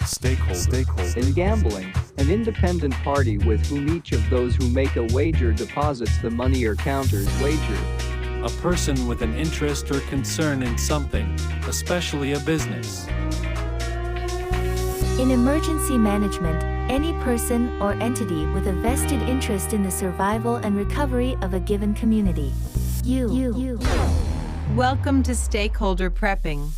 Stakeholder. In gambling, an independent party with whom each of those who make a wager deposits the money or counters wager. A person with an interest or concern in something, especially a business. In emergency management, any person or entity with a vested interest in the survival and recovery of a given community. You. Welcome to Stakeholder Prepping.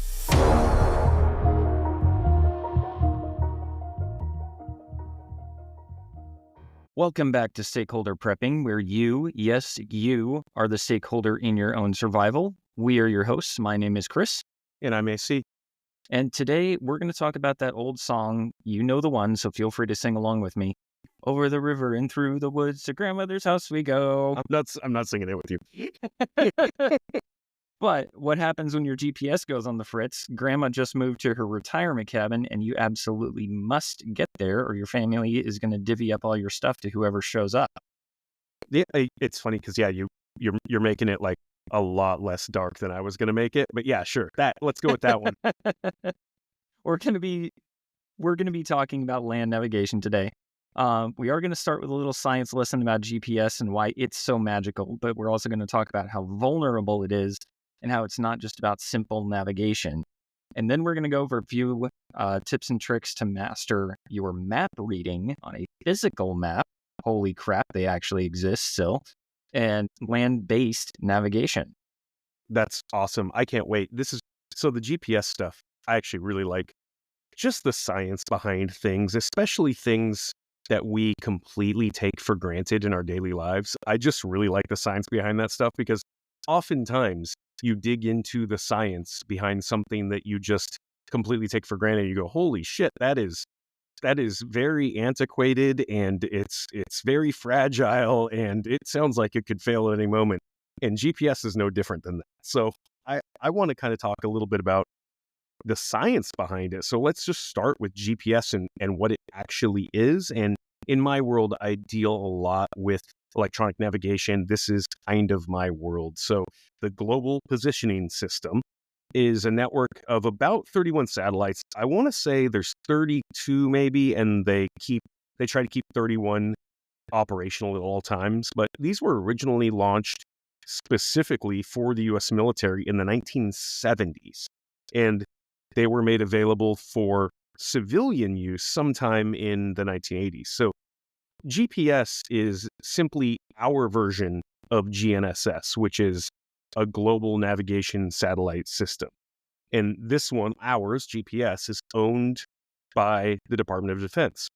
Welcome back to Stakeholder Prepping, where you, yes, you, are the stakeholder in your own survival. We are your hosts. My name is Chris. And I'm AC. And today we're going to talk about that old song. You know the one, so feel free to sing along with me. Over the river and through the woods to grandmother's house we go. I'm not singing it with you. But what happens when your GPS goes on the fritz? Grandma just moved to her retirement cabin, and you absolutely must get there, or your family is going to divvy up all your stuff to whoever shows up. Yeah, it's funny because you're making it like a lot less dark than I was going to make it. But yeah, sure. Let's go with that one. We're going to be talking about land navigation today. We are going to start with a little science lesson about GPS and why it's so magical, but we're also going to talk about how vulnerable it is and how it's not just about simple navigation. And then we're going to go over a few tips and tricks to master your map reading on a physical map. Holy crap, they actually exist still. And land-based navigation. That's awesome. I can't wait. So the GPS stuff, I actually really like just the science behind things, especially things that we completely take for granted in our daily lives. I just really like the science behind that stuff because oftentimes you dig into the science behind something that you just completely take for granted. You go, holy shit, that is very antiquated and it's very fragile and it sounds like it could fail at any moment. And GPS is no different than that. So I want to kind of talk a little bit about the science behind it. So let's just start with GPS and what it actually is. And in my world, I deal a lot with electronic navigation. This is kind of my world. So the Global Positioning System is a network of about 31 satellites. I want to say there's 32 maybe, and they try to keep 31 operational at all times. But these were originally launched specifically for the U.S. military in the 1970s. And they were made available for civilian use sometime in the 1980s. So GPS is simply our version of GNSS, which is a global navigation satellite system. And this one, ours, GPS, is owned by the Department of Defense.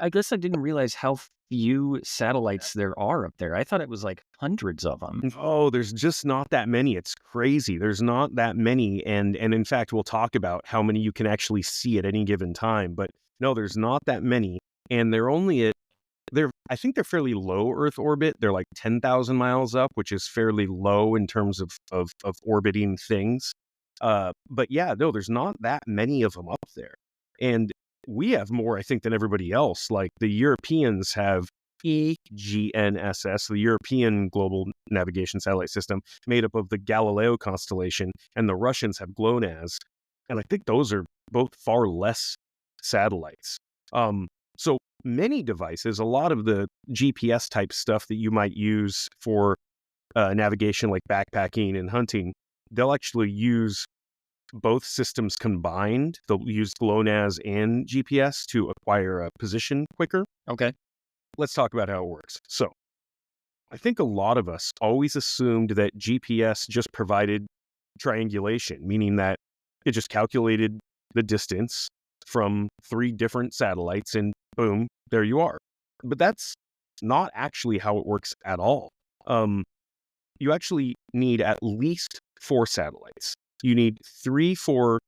I guess I didn't realize how few satellites there are up there. I thought it was like hundreds of them. Oh, there's just not that many. It's crazy. There's not that many. And in fact, we'll talk about how many you can actually see at any given time. But no, there's not that many. And I think they're fairly low Earth orbit. They're like 10,000 miles up, which is fairly low in terms of orbiting things. But yeah, no, there's not that many of them up there. And we have more, I think, than everybody else. Like the Europeans have EGNSS, the European Global Navigation Satellite System, made up of the Galileo constellation, and the Russians have GLONASS. And I think those are both far less satellites. So many devices, a lot of the GPS type stuff that you might use for navigation, like backpacking and hunting, they'll actually use both systems combined. They'll use GLONASS and GPS to acquire a position quicker. Okay. Let's talk about how it works. So I think a lot of us always assumed that GPS just provided triangulation, meaning that it just calculated the distance from 3 different satellites and boom, there you are. But that's not actually how it works at all. You actually need at least 4 satellites. You need 3 for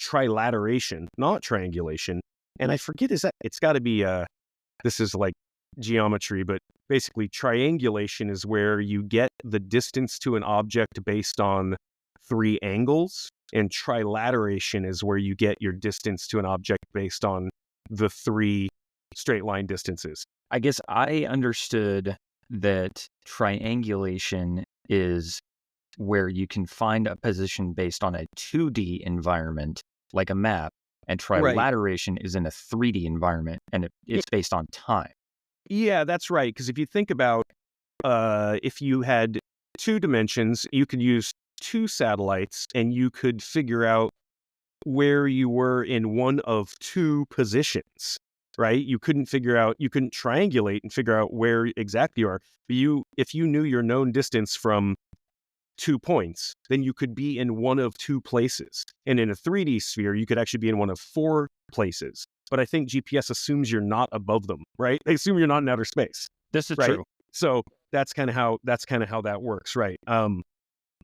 trilateration, not triangulation. And I forget, it's got to be, this is like geometry, but basically triangulation is where you get the distance to an object based on 3 angles. And trilateration is where you get your distance to an object based on the 3 straight line distances. I guess I understood that triangulation is where you can find a position based on a 2D environment, like a map, And Right. trilateration is in a 3D environment, and it's based on time. Yeah, that's right. Because if you think about if you had two dimensions, you could use two satellites and you could figure out where you were in one of two positions, right? You couldn't triangulate and figure out where exactly you are. But if you knew your known distance from 2 points, then you could be in one of two places. And in a 3D sphere, you could actually be in one of four places. But I think GPS assumes you're not above them, right? They assume you're not in outer space, This is right? true. So that's kind of how that works, right?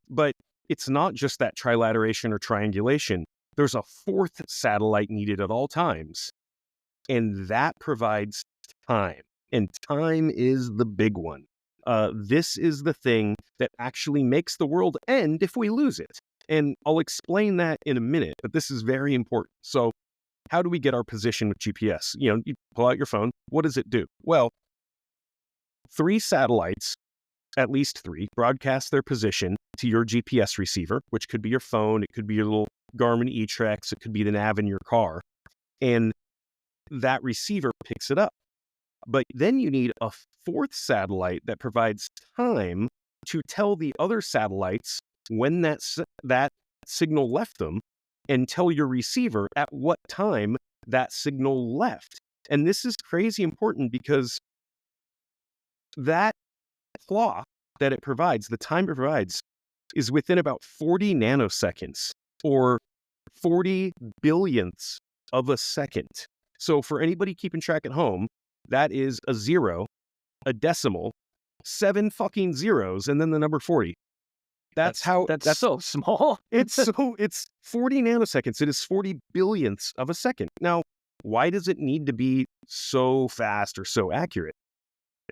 But it's not just that trilateration or triangulation. There's a fourth satellite needed at all times, and that provides time. And time is the big one. This is the thing that actually makes the world end if we lose it. And I'll explain that in a minute, but this is very important. So how do we get our position with GPS? You pull out your phone. What does it do? Well, three satellites, at least three, broadcast their position to your GPS receiver, which could be your phone. It could be your little Garmin e-Trex. It could be the nav in your car. And that receiver picks it up. But then you need a fourth satellite that provides time to tell the other satellites when that signal left them and tell your receiver at what time that signal left. And this is crazy important because that clock that it provides, the time it provides, is within about 40 nanoseconds or 40 billionths of a second. So for anybody keeping track at home, that is a zero, a decimal, 7 fucking zeros, and then the number 40. That's so small. It's 40 nanoseconds. It is 40 billionths of a second. Now, why does it need to be so fast or so accurate?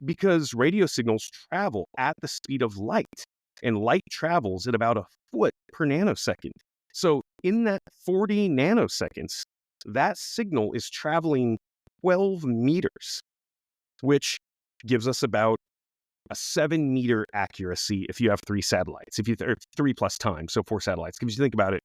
Because radio signals travel at the speed of light, and light travels at about a foot per nanosecond. So in that 40 nanoseconds, that signal is traveling 12 meters, which gives us about a 7-meter accuracy if you have three satellites. If you 3 plus time, so 4 satellites. Because you think about it,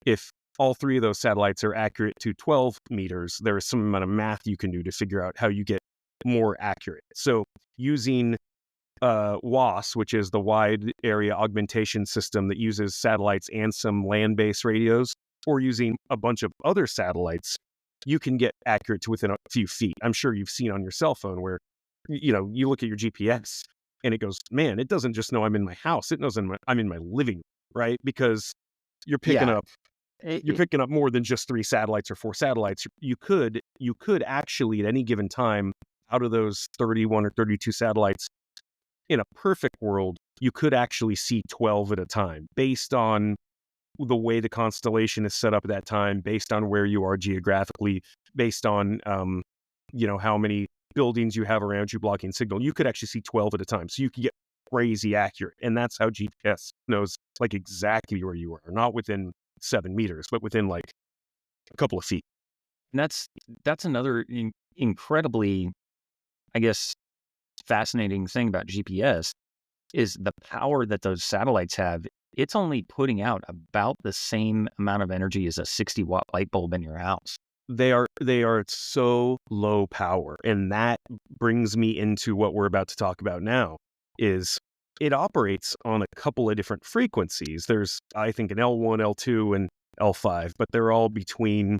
if all three of those satellites are accurate to 12 meters, there is some amount of math you can do to figure out how you get more accurate. So using WAAS, which is the Wide Area Augmentation System that uses satellites and some land-based radios, or using a bunch of other satellites, you can get accurate to within a few feet. I'm sure you've seen on your cell phone where, you look at your GPS and it goes, man, it doesn't just know I'm in my house. It knows I'm in my living room, right? Because you're picking up more than just 3 satellites or 4 satellites. You could actually at any given time, out of those 31 or 32 satellites, in a perfect world, you could actually see 12 at a time based on the way the constellation is set up at that time, based on where you are geographically, based on, how many buildings you have around you blocking signal. You could actually see 12 at a time. So you can get crazy accurate. And that's how GPS knows exactly where you are, not within 7 meters, but within a couple of feet. And that's another incredibly, I guess, fascinating thing about GPS is the power that those satellites have. It's only putting out about the same amount of energy as a 60-watt light bulb in your house. They are so low power. And that brings me into what we're about to talk about now, is it operates on a couple of different frequencies. There's, I think, an L1, L2, and L5, but they're all between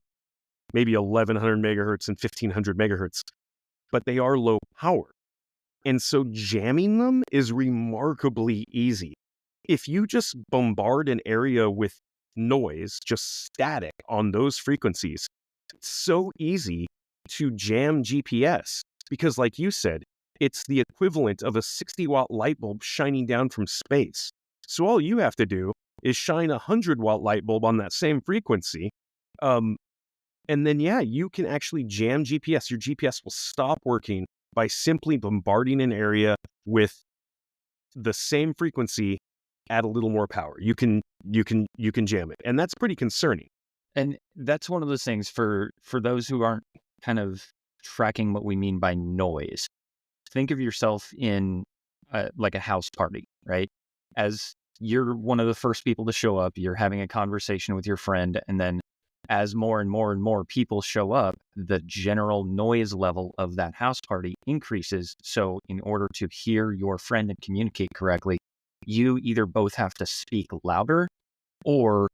maybe 1100 megahertz and 1500 megahertz, but they are low power. And so jamming them is remarkably easy. If you just bombard an area with noise, just static on those frequencies, it's so easy to jam GPS because, like you said, it's the equivalent of a 60-watt light bulb shining down from space. So all you have to do is shine a 100-watt light bulb on that same frequency. And then, you can actually jam GPS. Your GPS will stop working by simply bombarding an area with the same frequency at a little more power. You can jam it. And that's pretty concerning. And that's one of those things for those who aren't kind of tracking what we mean by noise. Think of yourself in a house party, right? As you're one of the first people to show up, you're having a conversation with your friend, and then as more and more and more people show up, the general noise level of that house party increases. So in order to hear your friend and communicate correctly, you either both have to speak louder or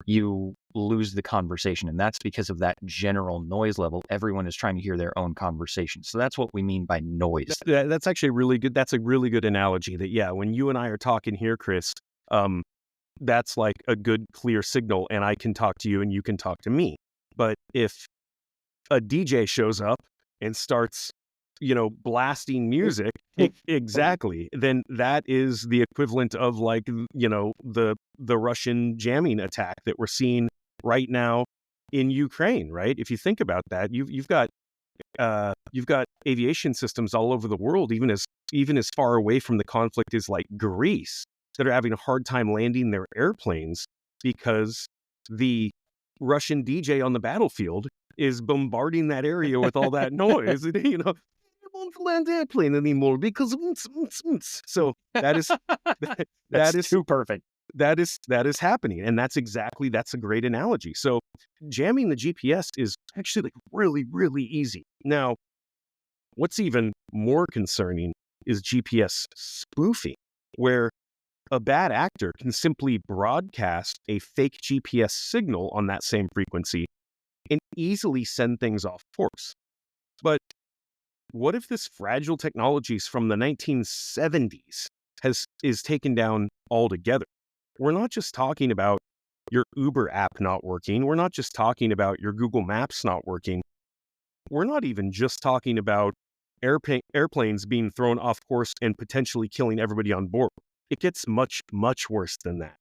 you lose the conversation. And that's because of that general noise level. Everyone is trying to hear their own conversation. So that's what we mean by noise. That's actually really good. That's a really good analogy that, yeah, when you and I are talking here, Chris, that's like a good, clear signal, and I can talk to you and you can talk to me. But if a DJ shows up and starts, blasting music, exactly, then that is the equivalent of like, the Russian jamming attack that we're seeing right now in Ukraine, right? If you think about that, you've got aviation systems all over the world, even as far away from the conflict as like Greece, that are having a hard time landing their airplanes because the Russian DJ on the battlefield is bombarding that area with all that noise. And, they won't land the airplane anymore because so that is That's too perfect. that is happening, and that's a great analogy. So jamming the GPS is actually like really, really easy. Now, what's even more concerning is GPS spoofing, where a bad actor can simply broadcast a fake GPS signal on that same frequency and easily send things off course. But what if this fragile technology from the 1970s is taken down altogether? We're not just talking about your Uber app not working. We're not just talking about your Google Maps not working. We're not even just talking about airplanes being thrown off course and potentially killing everybody on board. It gets much, much worse than that.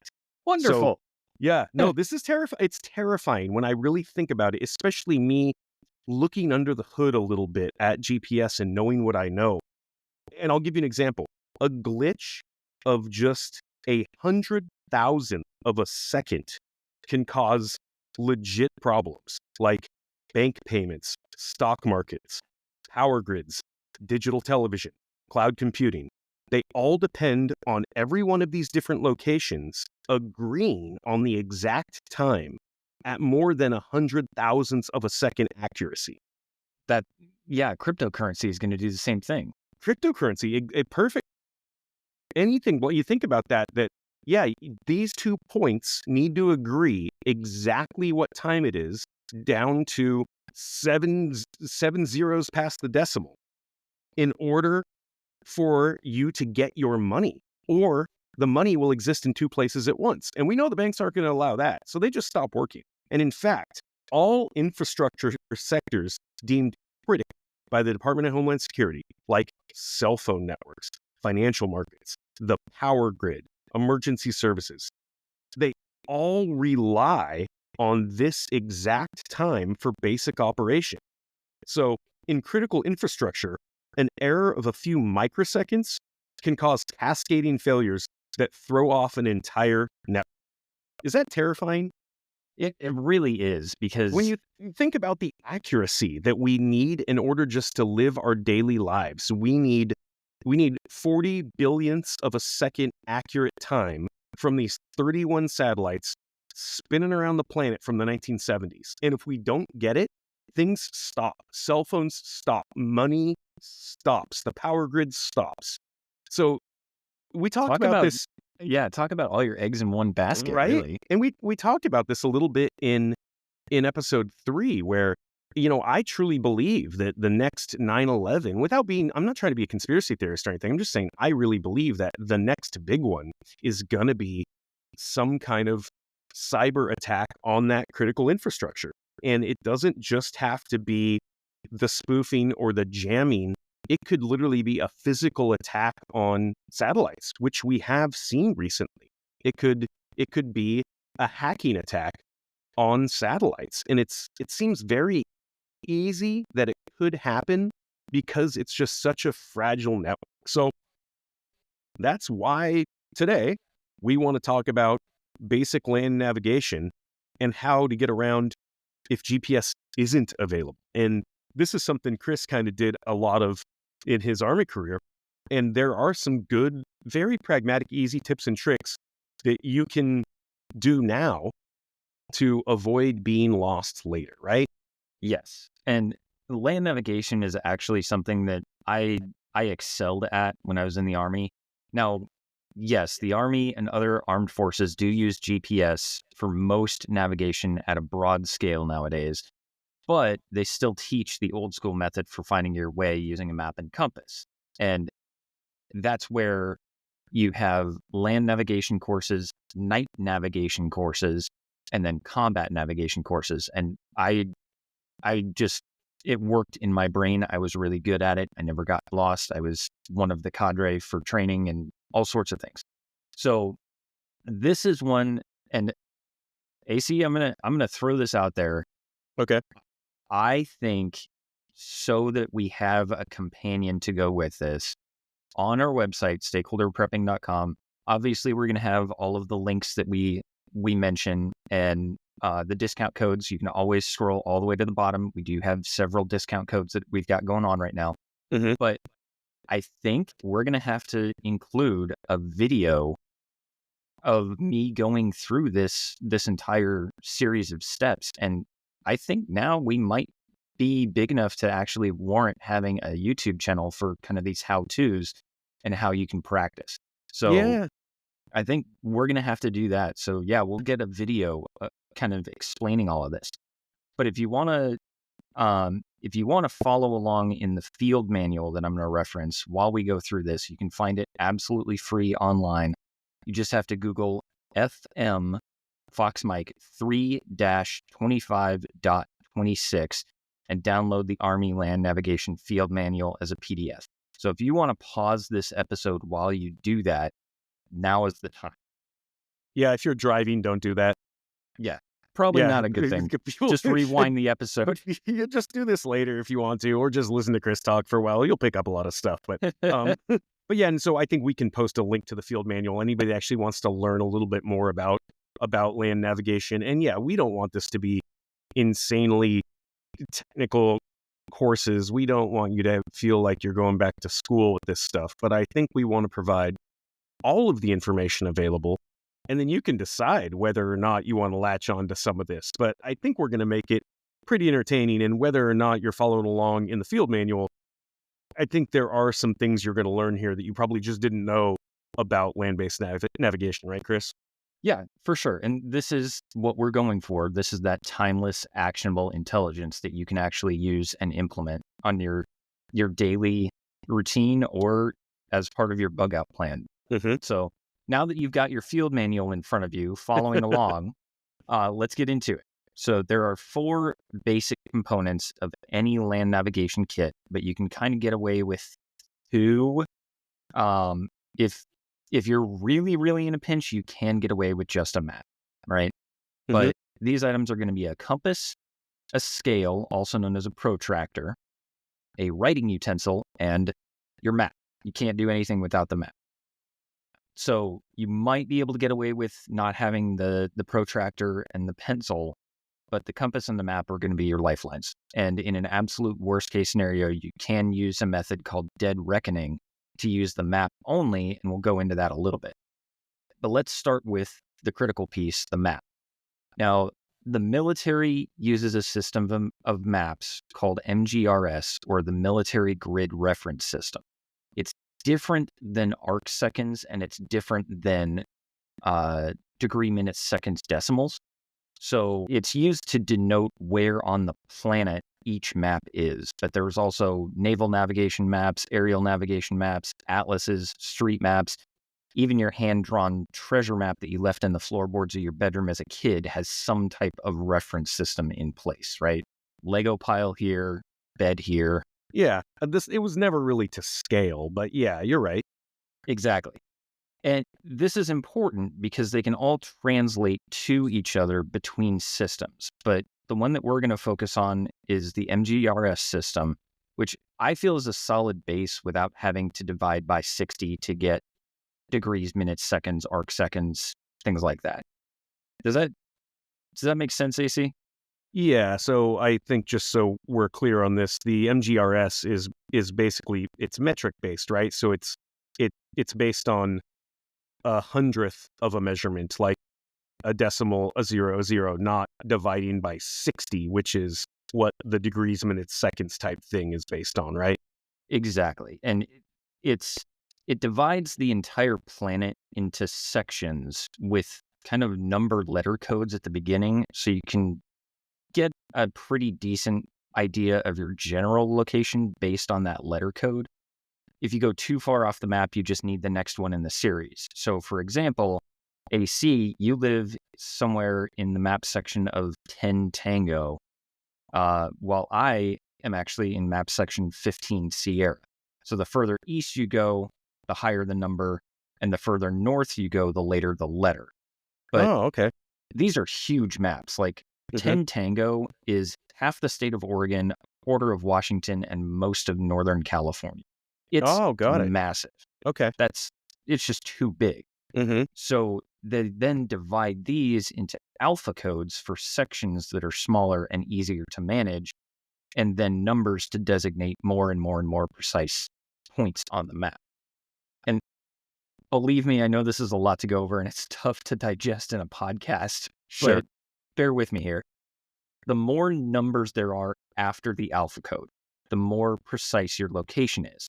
Wonderful. So, yeah, no, this is terrifying. It's terrifying when I really think about it, especially me looking under the hood a little bit at GPS and knowing what I know. And I'll give you an example. A glitch of just 100,000 of a second can cause legit problems like bank payments, stock markets, power grids, digital television, cloud computing. They all depend on every one of these different locations agreeing on the exact time at more than 100,000ths of a second accuracy. Cryptocurrency is going to do the same thing. Cryptocurrency, a perfect anything. Well, you think about that, these 2 points need to agree exactly what time it is down to seven zeros past the decimal in order for you to get your money, or the money will exist in 2 places at once. And we know the banks aren't going to allow that. So they just stop working. And in fact, all infrastructure sectors deemed critical by the Department of Homeland Security, like cell phone networks, financial markets, the power grid, emergency services, they all rely on this exact time for basic operation. So in critical infrastructure, an error of a few microseconds can cause cascading failures that throw off an entire network. Is that terrifying? It really is, because When you think about the accuracy that we need in order just to live our daily lives, we need 40 billionths of a second accurate time from these 31 satellites spinning around the planet from the 1970s. And if we don't get it, things stop. Cell phones stop. Money stops. The power grid stops. So we talked about this. Yeah, talk about all your eggs in one basket, Right? really. And we talked about this a little bit in episode 3, where, I truly believe that the next 9/11, I'm not trying to be a conspiracy theorist or anything. I'm just saying I really believe that the next big one is going to be some kind of cyber attack on that critical infrastructure. And it doesn't just have to be the spoofing or the jamming. It could literally be a physical attack on satellites, which we have seen recently. It could be a hacking attack on satellites. And it seems very easy that it could happen because it's just such a fragile network. So that's why today we want to talk about basic land navigation and how to get around if GPS isn't available. And this is something Chris kind of did a lot of in his Army career. And there are some good, very pragmatic, easy tips and tricks that you can do now to avoid being lost later, right? Yes. And land navigation is actually something that I excelled at when I was in the Army. Now, yes, the Army and other armed forces do use GPS for most navigation at a broad scale nowadays, but they still teach the old school method for finding your way using a map and compass. And that's where you have land navigation courses, night navigation courses, and then combat navigation courses. And I just, it worked in my brain. I was really good at it. I never got lost. I was one of the cadre for training and all sorts of things. So this is one, and AC, I'm gonna throw this out there. Okay. I think so that we have a companion to go with this on our website, stakeholderprepping.com. Obviously, we're going to have all of the links that we mention and the discount codes. You can always scroll all the way to the bottom. We do have several discount codes that we've got going on right now. Mhm. But I think we're going to have to include a video of me going through this entire series of steps. And I think now we might be big enough to actually warrant having a YouTube channel for kind of these how-tos and how you can practice. So Yeah. I think we're going to have to do that. So yeah, we'll get a video kind of explaining all of this. But if you want to follow along in the field manual that I'm going to reference while we go through this, you can find it absolutely free online. You just have to Google FM Fox Mike 3-25.26 and download the Army Land Navigation Field Manual as a PDF. So if you want to pause this episode while you do that, now is the time. Yeah, if you're driving, don't do that. Yeah, probably not a good thing. Just rewind the episode. You just do this later if you want to, or just listen to Chris talk for a while. You'll pick up a lot of stuff. But but yeah, and so I think we can post a link to the field manual. Anybody that actually wants to learn a little bit more about land navigation. And yeah, we don't want this to be insanely technical courses. We don't want you to feel like you're going back to school with this stuff. But I think we want to provide all of the information available. And then you can decide whether or not you want to latch on to some of this. But I think we're going to make it pretty entertaining. And whether or not you're following along in the field manual, I think there are some things you're going to learn here that you probably just didn't know about land-based navigation, right, Chris? Yeah, for sure. And this is what we're going for. This is that timeless, actionable intelligence that you can actually use and implement on your daily routine or as part of your bug out plan. Mm-hmm. So now that you've got your field manual in front of you, following along, let's get into it. So there are 4 basic components of any land navigation kit, but you can kind of get away with 2. If you're really, really in a pinch, you can get away with just a map, right? Mm-hmm. But these items are going to be a compass, a scale, also known as a protractor, a writing utensil, and your map. You can't do anything without the map. So you might be able to get away with not having the protractor and the pencil, but the compass and the map are going to be your lifelines. And in an absolute worst case scenario, you can use a method called dead reckoning to use the map only, and we'll go into that a little bit. But let's start with the critical piece, the map. Now, the military uses a system of maps called MGRS, or the Military Grid Reference System. It's different than arc seconds, and it's different than degree minutes seconds decimals. So it's used to denote where on the planet each map is. But there's also naval navigation maps, aerial navigation maps, atlases, street maps. Even your hand-drawn treasure map that you left in the floorboards of your bedroom as a kid has some type of reference system in place, right? Lego pile here, bed here. Yeah, it was never really to scale, but yeah, you're right. Exactly. And this is important because they can all translate to each other between systems. But the one that we're going to focus on is the MGRS system, which I feel is a solid base without having to divide by 60 to get degrees, minutes, seconds, arc seconds, things like that. Does that make sense, AC? Yeah, so I think just so we're clear on this, the MGRS is basically, it's metric based, right? So it's based on 100th of a measurement. Like a decimal, a 0, a 0, not dividing by 60, which is what the degrees, minutes, seconds type thing is based on, right? Exactly. And it divides the entire planet into sections with kind of numbered letter codes at the beginning, so you can get a pretty decent idea of your general location based on that letter code. If you go too far off the map, you just need the next one in the series. So for example, AC, you live somewhere in the map section of 10 Tango, while I am actually in map section 15 Sierra. So the further east you go, the higher the number, and the further north you go, the later the letter. But Oh, okay. these are huge maps. Like 10 Tango is half the state of Oregon, a quarter of Washington, and most of Northern California. It's Oh, got it. massive. Okay. It's just too big. Mm-hmm. So they then divide these into alpha codes for sections that are smaller and easier to manage, and then numbers to designate more and more and more precise points on the map. And believe me, I know this is a lot to go over and it's tough to digest in a podcast, Sure. but bear with me here. The more numbers there are after the alpha code, the more precise your location is.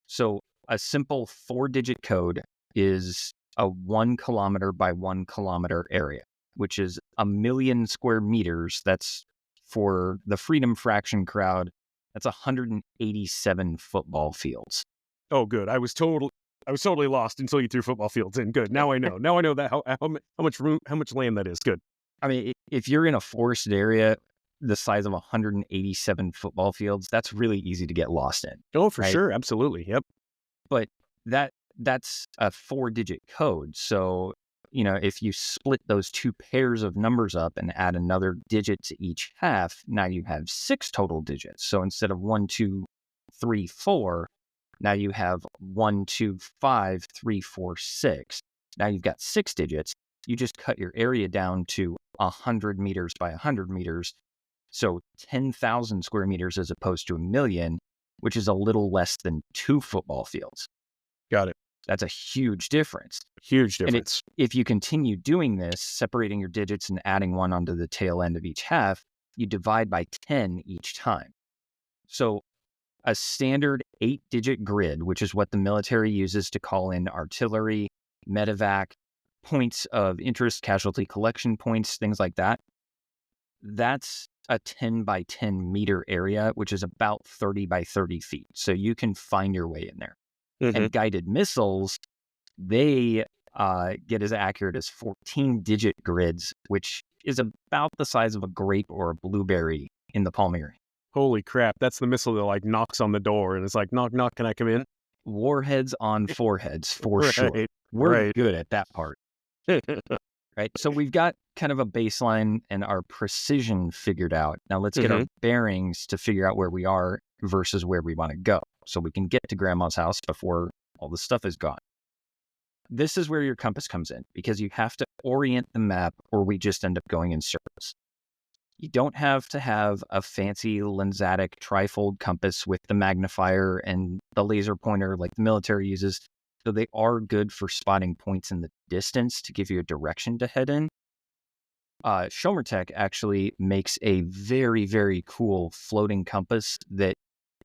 So a simple 4-digit code is a 1 kilometer by 1 kilometer area, which is 1 million square meters. That's, for the Freedom Fraction crowd, that's 187 football fields. Oh, good. I was totally lost until you threw football fields in. Good. Now I know. Now I know that how much room, how much land that is. Good. I mean, if you're in a forested area the size of 187 football fields, that's really easy to get lost in. Oh, for right? sure. Absolutely. Yep. But that's a 4-digit code. So, if you split those two pairs of numbers up and add another digit to each half, now you have 6 total digits. So instead of 1, 2, 3, 4, now you have 1, 2, 5, 3, 4, 6. Now you've got 6 digits. You just cut your area down to 100 meters by 100 meters. So 10,000 square meters as opposed to 1 million, which is a little less than 2 football fields. Got it. That's a huge difference. Huge And difference. if you continue doing this, separating your digits and adding 1 onto the tail end of each half, you divide by 10 each time. So a standard 8-digit grid, which is what the military uses to call in artillery, medevac, points of interest, casualty collection points, things like that. That's a 10 by 10 meter area, which is about 30 by 30 feet. So you can find your way in there. Mhm. And guided missiles, they get as accurate as 14-digit grids, which is about the size of a grape or a blueberry in the palm of your hand. Holy crap. That's the missile that like knocks on the door and it's like, knock, knock, can I come in? Warheads on foreheads, for sure. Right, We're right. good at that part. Right. So we've got kind of a baseline and our precision figured out. Now let's get our bearings to figure out where we are versus where we want to go, so we can get to grandma's house before all the stuff is gone. This is where your compass comes in, because you have to orient the map or we just end up going in circles. You don't have to have a fancy lensatic trifold compass with the magnifier and the laser pointer like the military uses. So they are good for spotting points in the distance to give you a direction to head in. Shomertech actually makes a very, very cool floating compass that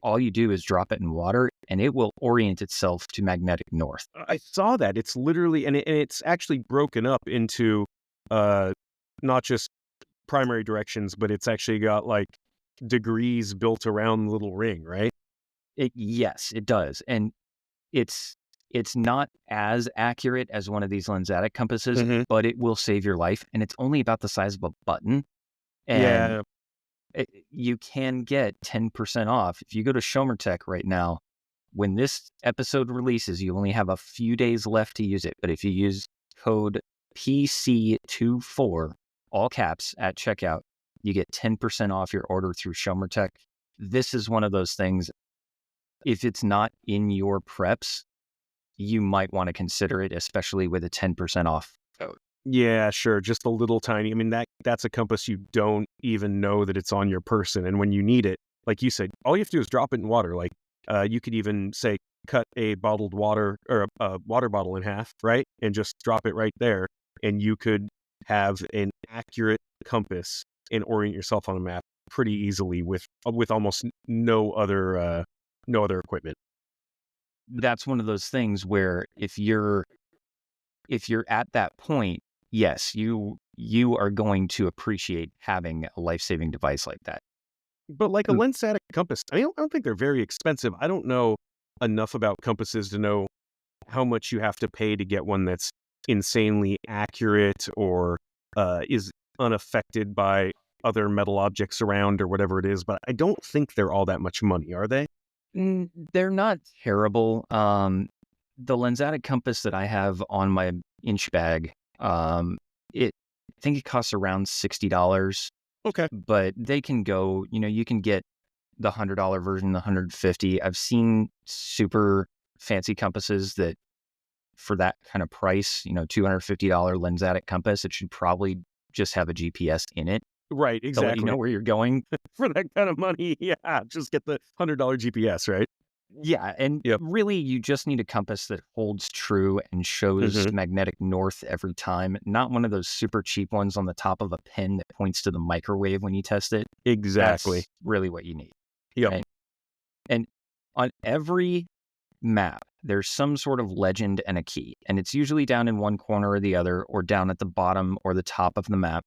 all you do is drop it in water and it will orient itself to magnetic north. I saw that. It's literally, and it's actually broken up into not just primary directions, but it's actually got like degrees built around the little ring, right? Yes, it does. And it's not as accurate as one of these lensatic compasses, but it will save your life. And it's only about the size of a button. And you can get 10% off. If you go to Shomertech right now, when this episode releases, you only have a few days left to use it. But if you use code PC24, all caps, at checkout, you get 10% off your order through Shomertech. This is one of those things, if it's not in your preps, you might want to consider it, especially with a 10% off code. Yeah, sure. Just a little tiny. I mean, that's a compass you don't even know that it's on your person. And when you need it, like you said, all you have to do is drop it in water. Like you could even say, cut a bottled water or a water bottle in half, right? And just drop it right there. And you could have an accurate compass and orient yourself on a map pretty easily with almost no other equipment. That's one of those things where if you're at that point, yes, you are going to appreciate having a life-saving device like that. But like a lensatic compass, I don't think they're very expensive. I don't know enough about compasses to know how much you have to pay to get one that's insanely accurate or is unaffected by other metal objects around or whatever it is. But I don't think they're all that much money, are they? They're not terrible. The lensatic compass that I have on my inch bag, I think it costs around $60. Okay. But they can go, you can get the $100 version, the $150. I've seen super fancy compasses that for that kind of price, $250 lensatic compass, it should probably just have a GPS in it Right, to let exactly. you know where you're going. For that kind of money, yeah, just get the $100 GPS, right? Yeah, and Yep. really you just need a compass that holds true and shows Mhm. magnetic north every time, not one of those super cheap ones on the top of a pin that points to the microwave when you test it. Exactly. That's really what you need. Yep. Right? And on every map, there's some sort of legend and a key, and it's usually down in one corner or the other, or down at the bottom or the top of the map,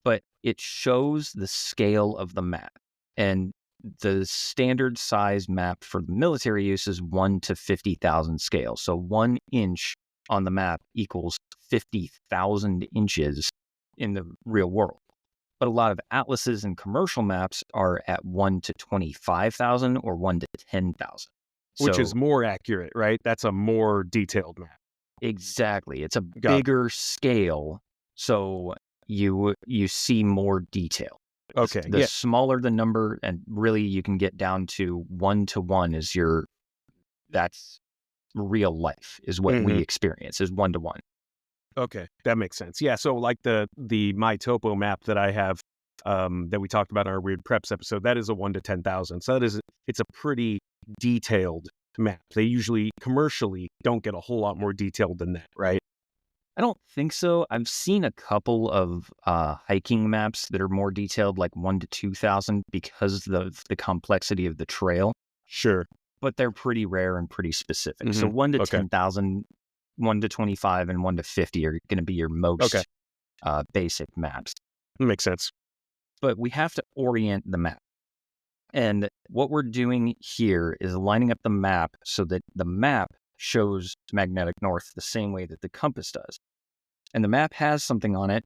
but it shows the scale of the map. And the standard size map for the military use is 1 to 50,000 scale. So 1 inch on the map equals 50,000 inches in the real world. But a lot of atlases and commercial maps are at 1 to 25,000 or 1 to 10,000. Which So is more accurate, right? That's a more detailed map. exactly, it's a Got it. bigger scale, so you see more detail. Okay. The Yeah. smaller the number, and really you can get down to 1 to 1 is that's real life is what we Mhm. experience is 1 to 1. Okay, that makes sense. Yeah, so like the My Topo map that I have, that we talked about in our Weird Preps episode, that is a 1 to 10,000. So it's a pretty detailed map. They usually commercially don't get a whole lot more detailed than that, right? I don't think so. I've seen a couple of hiking maps that are more detailed, like 1 to 2,000 because of the complexity of the trail, Sure. but they're pretty rare and pretty specific. So Mhm. 1 to Okay. 10,000, 1 to 25, and 1 to 50 are going to be your most Okay. basic maps. Makes sense. But we have to orient the map. And what we're doing here is lining up the map so that the map shows magnetic north the same way that the compass does. And the map has something on it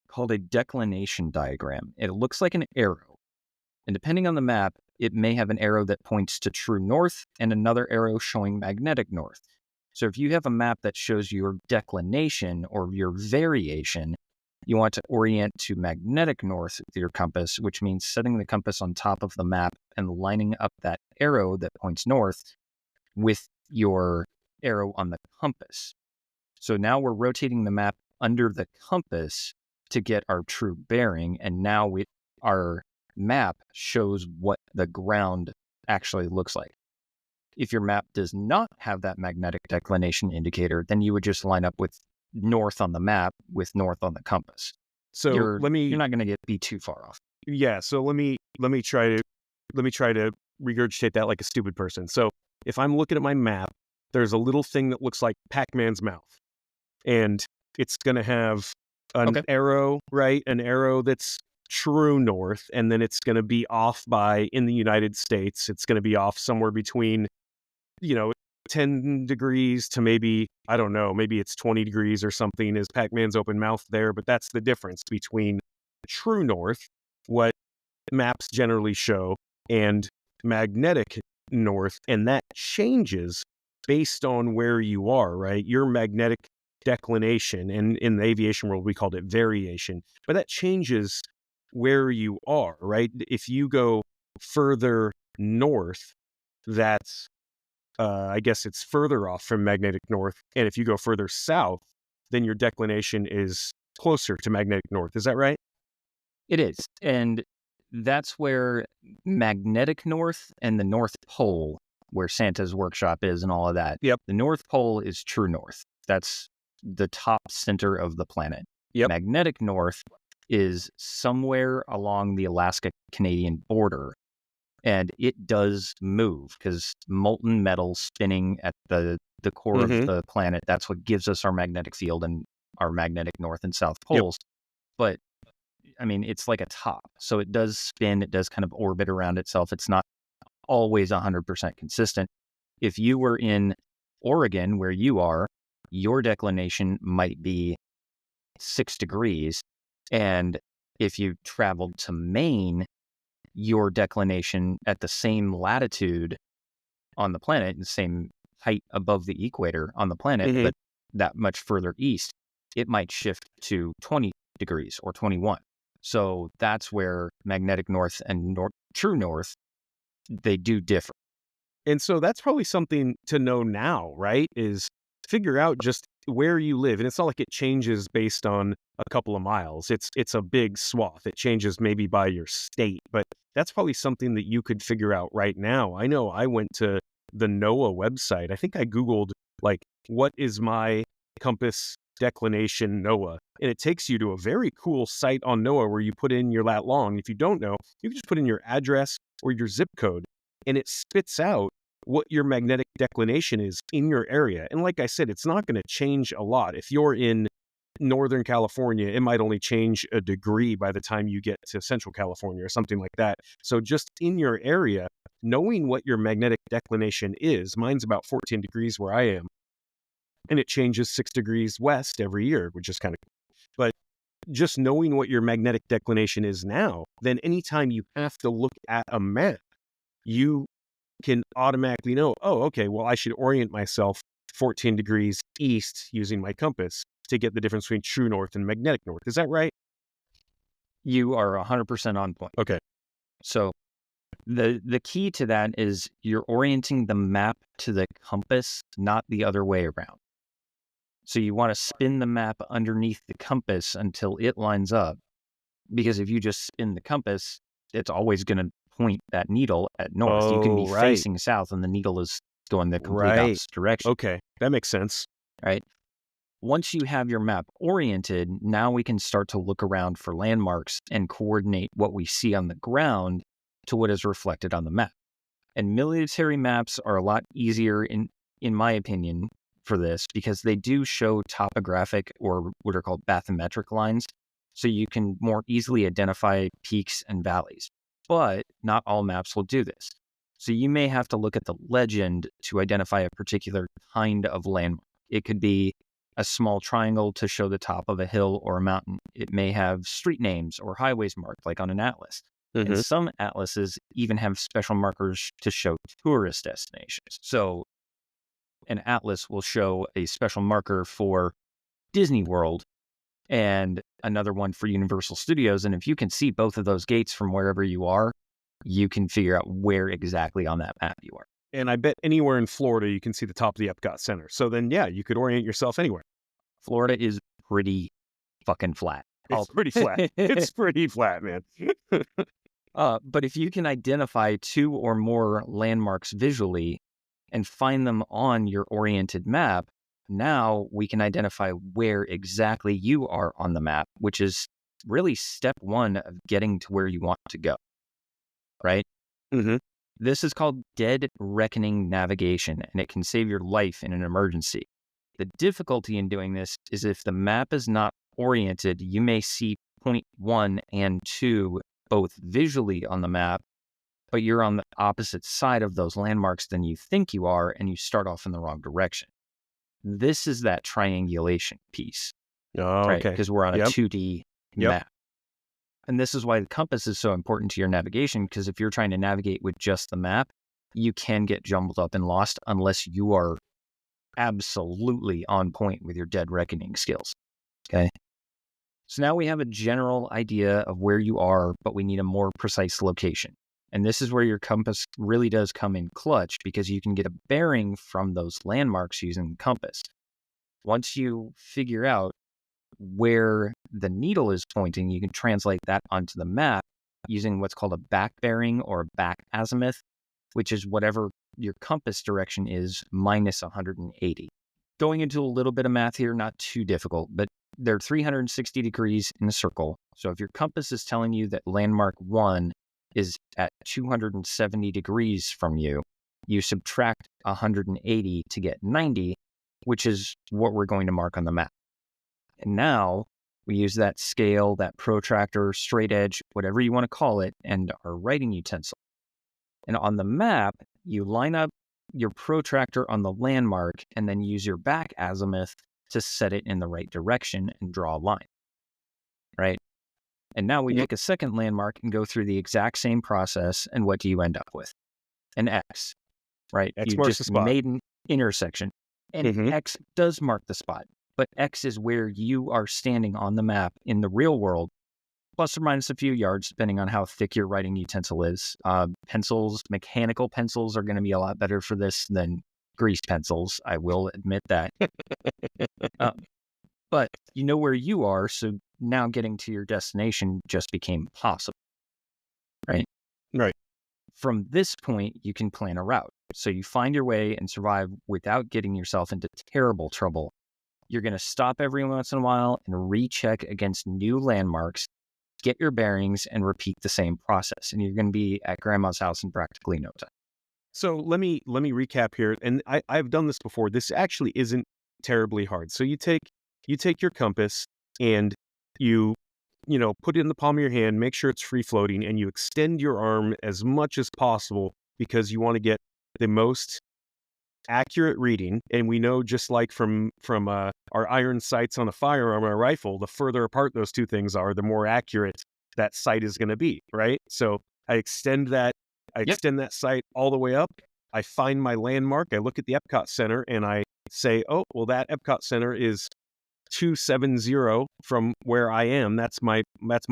called a declination diagram. It looks like an arrow. And depending on the map, it may have an arrow that points to true north and another arrow showing magnetic north. So if you have a map that shows your declination or your variation, you want to orient to magnetic north with your compass, which means setting the compass on top of the map and lining up that arrow that points north with your arrow on the compass. So now we're rotating the map under the compass to get our true bearing. And now our map shows what the ground actually looks like. If your map does not have that magnetic declination indicator, then you would just line up with north on the map with north on the compass. So You're let me not going to be too far off. yeah, so let me try to regurgitate that like a stupid person. So if I'm looking at my map, there's a little thing that looks like Pac-Man's mouth. And it's going to have an Okay. arrow, right? An arrow that's true north, and then it's going to be off by, in the United States, it's going to be off somewhere between, 10 degrees to maybe, I don't know, maybe it's 20 degrees or something is Pac-Man's open mouth there. But that's the difference between true north, what maps generally show, and magnetic north. And that changes based on where you are, right? Your magnetic declination, and in the aviation world, we called it variation, but that changes where you are, right? If you go further north, that's, I guess it's further off from magnetic north. And if you go further south, then your declination is closer to magnetic north. Is that right? It is. And that's where magnetic north and the North Pole, where Santa's workshop is and all of that. Yep. The North Pole is true north. That's the top center of the planet. Yep. Magnetic north is somewhere along the Alaska-Canadian border. And it does move because molten metal spinning at the core of the planet, that's what gives us our magnetic field and our magnetic north and south poles. But I mean, it's like a top. So it does spin, it does kind of orbit around itself. It's not always 100% consistent. If you were in Oregon, where you are, your declination might be 6 degrees. And if you traveled to Maine, your declination at the same latitude on the planet, the same height above the equator on the planet, but that much further east, it might shift to 20 degrees or 21. So that's where magnetic north and true north, they do differ. And so that's probably something to know now, right? Is figure out just where you live. And it's not like it changes based on a couple of miles. It's a big swath. It changes maybe by your state, but that's probably something that you could figure out right now. I know I went to the NOAA website. I think I Googled, like, what is my compass declination NOAA? And it takes you to a very cool site on NOAA where you put in your lat long. If you don't know, you can just put in your address or your zip code, and it spits out what your magnetic declination is in your area. And like I said, it's not going to change a lot. If you're in Northern California, it might only change a degree by the time you get to Central California or something like that. So just in your area, knowing what your magnetic declination is, mine's about 14 degrees where I am, and it changes 6 degrees west every year, which is kind of cool. But just knowing what your magnetic declination is now, then anytime you have to look at a map, you can automatically know, oh, okay, well, I should orient myself 14 degrees east using my compass to get the difference between true north and magnetic north. Is that right? You are 100% on point. Okay. So the key to that is you're orienting the map to the compass, not the other way around. So you want to spin the map underneath the compass until it lines up, because if you just spin the compass, it's always going to point that needle at north. You can be facing south and the needle is going the complete opposite direction. Okay, that makes sense. Right? Once you have your map oriented, now we can start to look around for landmarks and coordinate what we see on the ground to what is reflected on the map. And military maps are a lot easier, in my opinion, for this, because they do show topographic, or what are called bathymetric lines, so you can more easily identify peaks and valleys. But not all maps will do this. So you may have to look at the legend to identify a particular kind of landmark. It could be a small triangle to show the top of a hill or a mountain. It may have street names or highways marked, like on an atlas. And some atlases even have special markers to show tourist destinations. So an atlas will show a special marker for Disney World and another one for Universal Studios. And if you can see both of those gates from wherever you are, you can figure out where exactly on that map you are. And I bet anywhere in Florida, you can see the top of the Epcot Center. So then, yeah, you could orient yourself anywhere. Florida is pretty fucking flat. It's pretty flat. It's pretty flat, man. But if you can identify 2 or more landmarks visually and find them on your oriented map, now we can identify where exactly you are on the map, which is really step 1 of getting to where you want to go, right? This is called dead reckoning navigation, and it can save your life in an emergency. The difficulty in doing this is if the map is not oriented, you may see point 1 and 2 both visually on the map, but you're on the opposite side of those landmarks than you think you are, and you start off in the wrong direction. This is that triangulation piece, right? Okay. Because we're on a 2D map. And this is why the compass is so important to your navigation, because if you're trying to navigate with just the map, you can get jumbled up and lost unless you are absolutely on point with your dead reckoning skills. Okay. So now we have a general idea of where you are, but we need a more precise location. And this is where your compass really does come in clutch, because you can get a bearing from those landmarks using the compass. Once you figure out where the needle is pointing, you can translate that onto the map using what's called a back bearing or a back azimuth, which is whatever your compass direction is minus 180. Going into a little bit of math here, not too difficult, but they're 360 degrees in a circle. So if your compass is telling you that landmark 1 is at 270 degrees from you, you subtract 180 to get 90, which is what we're going to mark on the map. And now we use that scale, that protractor, straight edge, whatever you want to call it, and our writing utensil. And on the map, you line up your protractor on the landmark and then use your back azimuth to set it in the right direction and draw a line, right? And now we make a second landmark and go through the exact same process. And what do you end up with? An X, right? X You marks the just spot. made an intersection. And X does mark the spot. But X is where you are standing on the map in the real world, plus or minus a few yards, depending on how thick your writing utensil is. Pencils, mechanical pencils are going to be a lot better for this than grease pencils. I will admit that. But you know where you are, so now getting to your destination just became possible, right? Right. From this point, you can plan a route. So you find your way and survive without getting yourself into terrible trouble. You're going to stop every once in a while and recheck against new landmarks, get your bearings, and repeat the same process. And you're going to be at grandma's house in practically no time. So let me recap here. And I've done this before. This actually isn't terribly hard. So you take your compass and you put it in the palm of your hand, make sure it's free floating, and you extend your arm as much as possible because you want to get the most accurate reading. And we know, just like from our iron sights on a firearm or a rifle, the further apart those two things are, the more accurate that sight is going to be, right? So I extend that sight all the way up. I find my landmark. I look at the Epcot Center and I say, oh, well, that Epcot Center is 270 from where I am. That's my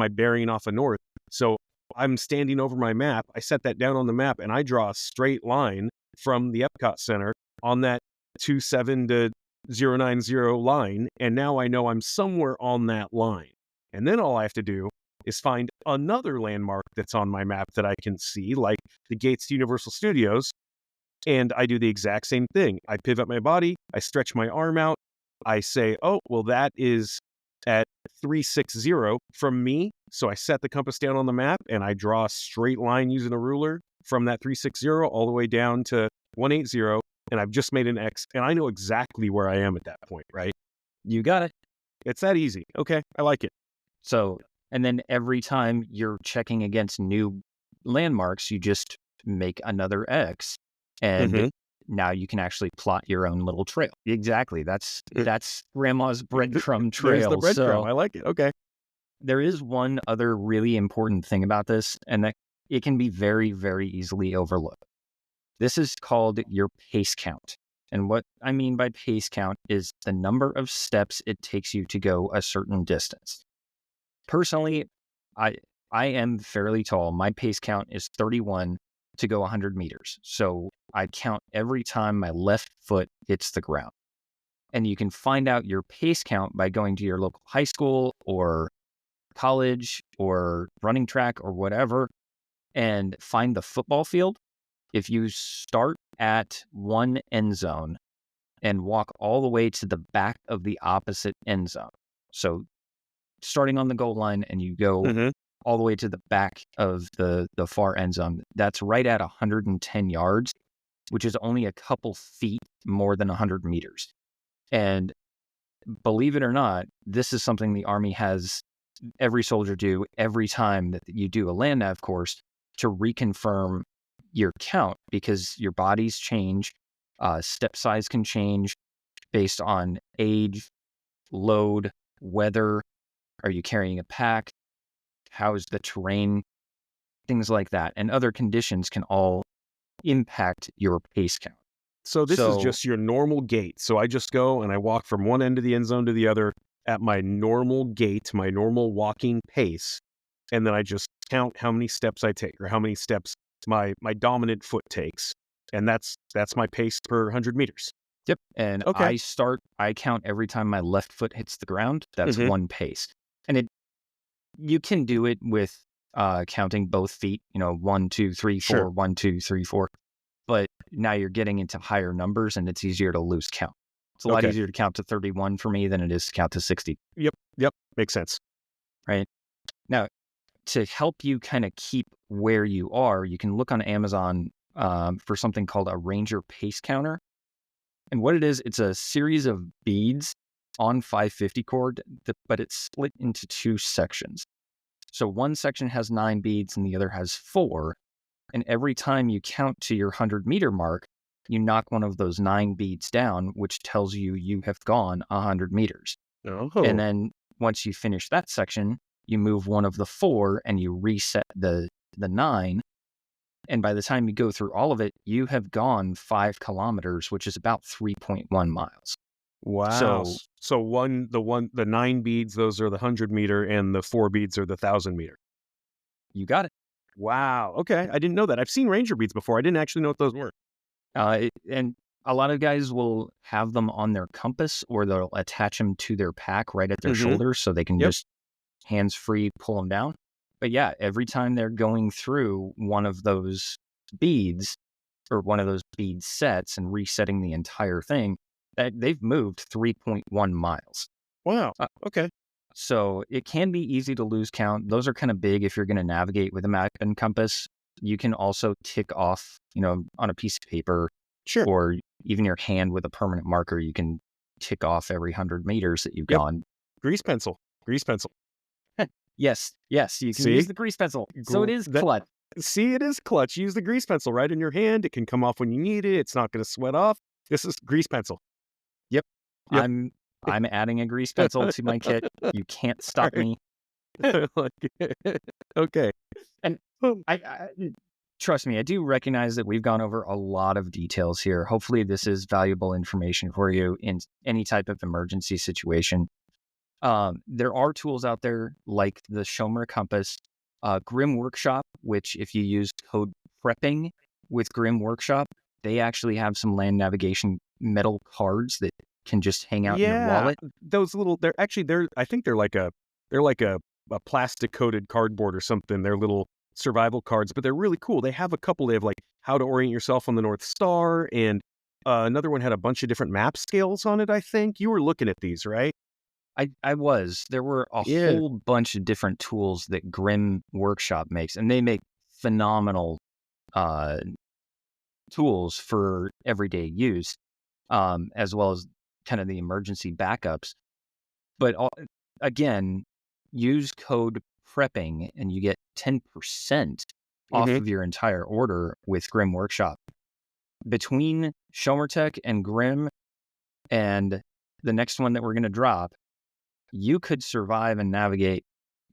bearing off of north. So I'm standing over my map. I set that down on the map and I draw a straight line from the Epcot Center on that 27 to 090 line. And now I know I'm somewhere on that line. And then all I have to do is find another landmark that's on my map that I can see, like the gates to Universal Studios. And I do the exact same thing. I pivot my body. I stretch my arm out. I say, oh, well, that is at 360 from me. So I set the compass down on the map and I draw a straight line using a ruler from that 360 all the way down to 180. And I've just made an X and I know exactly where I am at that point, right? You got it. It's that easy. Okay. I like it. So, and then every time you're checking against new landmarks, you just make another X. And now you can actually plot your own little trail. Exactly. That's grandma's breadcrumb trail. There's the breadcrumb. So I like it. Okay. there is one other really important thing about this, and that it can be very, very easily overlooked. This is called your pace count. And what I mean by pace count is the number of steps it takes you to go a certain distance. Personally, I am fairly tall. My pace count is 31 to go 100 meters. So I count every time my left foot hits the ground. And you can find out your pace count by going to your local high school or college or running track or whatever and find the football field. If you start at one end zone and walk all the way to the back of the opposite end zone. So starting on the goal line and you go all the way to the back of the far end zone, that's right at 110 yards, which is only a couple feet more than 100 meters. And believe it or not, this is something the Army has every soldier do every time that you do a land nav course to reconfirm your count, because your bodies change, step size can change based on age, load, weather. Are you carrying a pack? How is the terrain? Things like that. And other conditions can all impact your pace count. So this is just your normal gait. So I just go and I walk from one end of the end zone to the other at my normal gait, my normal walking pace. And then I just count how many steps I take or how many steps my dominant foot takes. And that's my pace per 100 meters. Yep. And I count every time my left foot hits the ground. That's one pace. And you can do it with counting both feet, 1, 2, 3, 4, Sure. 1, 2, 3, 4. But now you're getting into higher numbers and it's easier to lose count. It's a lot Okay. easier to count to 31 for me than it is to count to 60, Yep. Makes sense. right? Now, to help you kind of keep where you are, you can look on Amazon for something called a Ranger Pace Counter. And what it is, it's a series of beads on 550 cord, but it's split into two sections. So one section has 9 beads and the other has 4. And every time you count to your 100-meter mark, you knock one of those 9 beads down, which tells you you have gone 100 meters. Oh. And then once you finish that section, you move one of the 4 and you reset the 9. And by the time you go through all of it, you have gone 5 kilometers, which is about 3.1 miles. Wow. So So the 9 beads, those are the 100-meter, and the 4 beads are the 1,000-meter. you got it. Wow. Okay. I didn't know that. I've seen Ranger beads before. I didn't actually know what those were. And a lot of guys will have them on their compass or they'll attach them to their pack right at their Mhm. shoulder so they can Yep. just hands-free pull them down. But yeah, every time they're going through one of those beads or one of those bead sets and resetting the entire thing, that they've moved 3.1 miles. Wow. Uh, Okay. So it can be easy to lose count. Those are kind of big if you're going to navigate with a map and compass. You can also tick off, on a piece of paper Sure. or even your hand with a permanent marker. You can tick off every 100 meters that you've Yep. gone. Grease pencil. Yes, you can See? use the grease pencil. So it is That- clutch. See, it is clutch. Use the grease pencil right in your hand. It can come off when you need it. It's not going to sweat off. This is grease pencil. Yep. I'm adding a grease pencil to my kit. You can't stop me. Okay. And I trust me, I do recognize that we've gone over a lot of details here. Hopefully this is valuable information for you in any type of emergency situation. There are tools out there like the Schomer Compass, Grim Workshop, which if you use code prepping with Grim Workshop, they actually have some land navigation metal cards that can just hang out in your wallet. Those little, I think they're like a plastic coated cardboard or something. They're little survival cards, but they're really cool. They have a couple. They have like how to orient yourself on the North Star, and another one had a bunch of different map scales on it. I think you were looking at these, right? I was. There were a Yeah. whole bunch of different tools that Grim Workshop makes, and they make phenomenal tools for everyday use, as well as kind of the emergency backups. But again, use code prepping and you get 10% off Mhm. of your entire order with Grim Workshop. Between Shomertech and Grim and the next one that we're going to drop, you could survive and navigate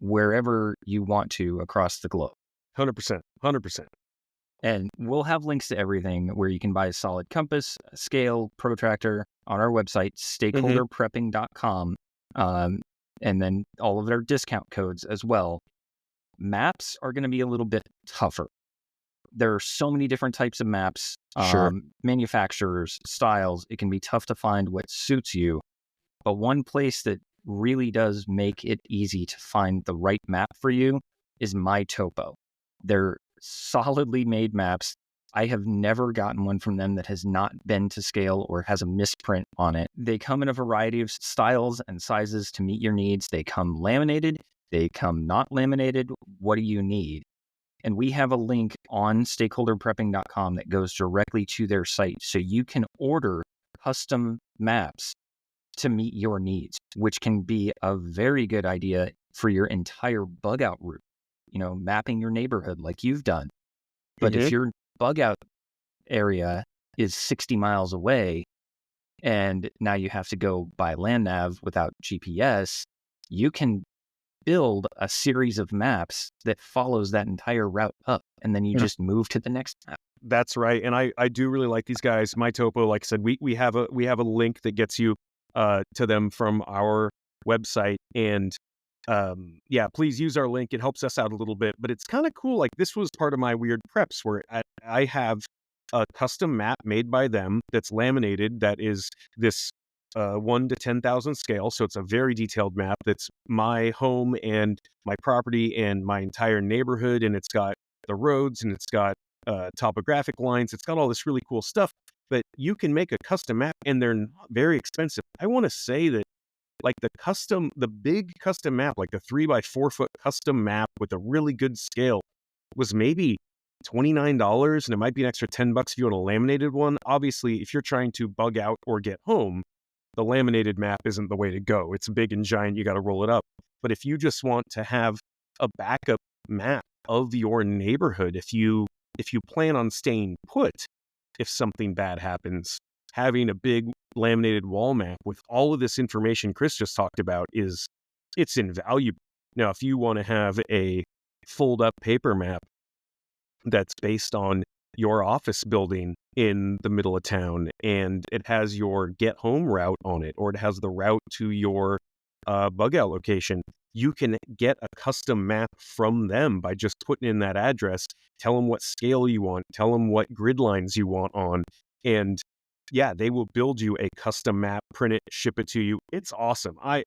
wherever you want to across the globe. 100%. 100%. And we'll have links to everything where you can buy a solid compass, a scale, protractor on our website, stakeholderprepping.com. And then all of their discount codes as well. Maps are going to be a little bit tougher. There are so many different types of maps, Sure. manufacturers, styles. It can be tough to find what suits you. But one place that really does make it easy to find the right map for you is MyTopo. They're solidly made maps. I have never gotten one from them that has not been to scale or has a misprint on it. They come in a variety of styles and sizes to meet your needs. They come laminated. They come not laminated. What do you need? And we have a link on stakeholderprepping.com that goes directly to their site. So you can order custom maps to meet your needs, which can be a very good idea for your entire bug out route, mapping your neighborhood like you've done. But if your bug out area is 60 miles away and now you have to go by land nav without GPS, you can build a series of maps that follows that entire route up, and then you just move to the next map. That's right. And I do really like these guys. MyTopo, like I said, we have a link that gets you to them from our website. And please use our link. It helps us out a little bit. But it's kind of cool. Like, this was part of my weird preps where I have a custom map made by them that's laminated, that is this 1 to 10,000 scale. So it's a very detailed map that's my home and my property and my entire neighborhood. And it's got the roads and it's got topographic lines. It's got all this really cool stuff. but you can make a custom map and they're not very expensive. I want to say that like the big custom map, like the 3x4 foot custom map with a really good scale was maybe $29, and it might be an extra $10 if you want a laminated one. Obviously, if you're trying to bug out or get home, the laminated map isn't the way to go. It's big and giant. You got to roll it up. But if you just want to have a backup map of your neighborhood, if you plan on staying put, if something bad happens, having a big laminated wall map with all of this information Chris just talked about it's invaluable. Now, if you want to have a fold up paper map that's based on your office building in the middle of town and it has your get home route on it, or it has the route to your bug out location, you can get a custom map from them by just putting in that address, tell them what scale you want, tell them what grid lines you want on, and yeah, they will build you a custom map, print it, ship it to you. It's awesome. I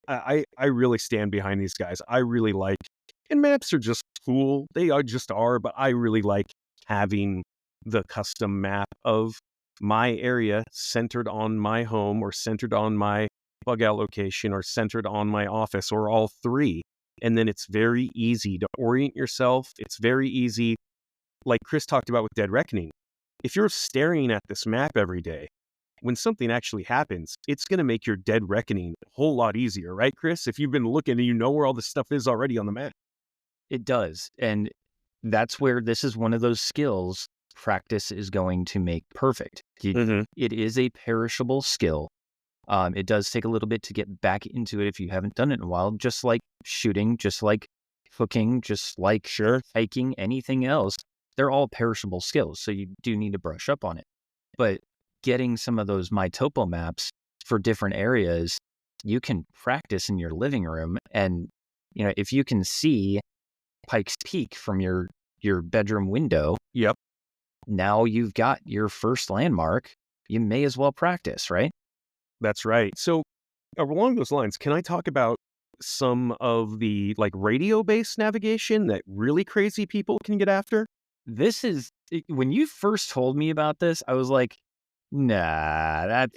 really stand behind these guys. I really like, and maps are just cool. They just are, but I really like having the custom map of my area centered on my home or centered on my bug out location or centered on my office or all three. And then it's very easy to orient yourself. It's very easy, like Chris talked about with Dead Reckoning. If you're staring at this map every day, when something actually happens, it's going to make your Dead Reckoning a whole lot easier, right, Chris? If you've been looking and you know where all this stuff is already on the map. It does. And that's where this is one of those skills practice is going to make perfect. It is a perishable skill. It does take a little bit to get back into it if you haven't done it in a while, just like shooting, just like cooking, just like hiking, anything else. They're all perishable skills, so you do need to brush up on it. But getting some of those My Topo maps for different areas, you can practice in your living room. And, if you can see Pikes Peak from your bedroom window, yep, now you've got your first landmark. You may as well practice, right? That's right. So along those lines, can I talk about some of the like radio-based navigation that really crazy people can get after? This is, when you first told me about this, I was like, nah,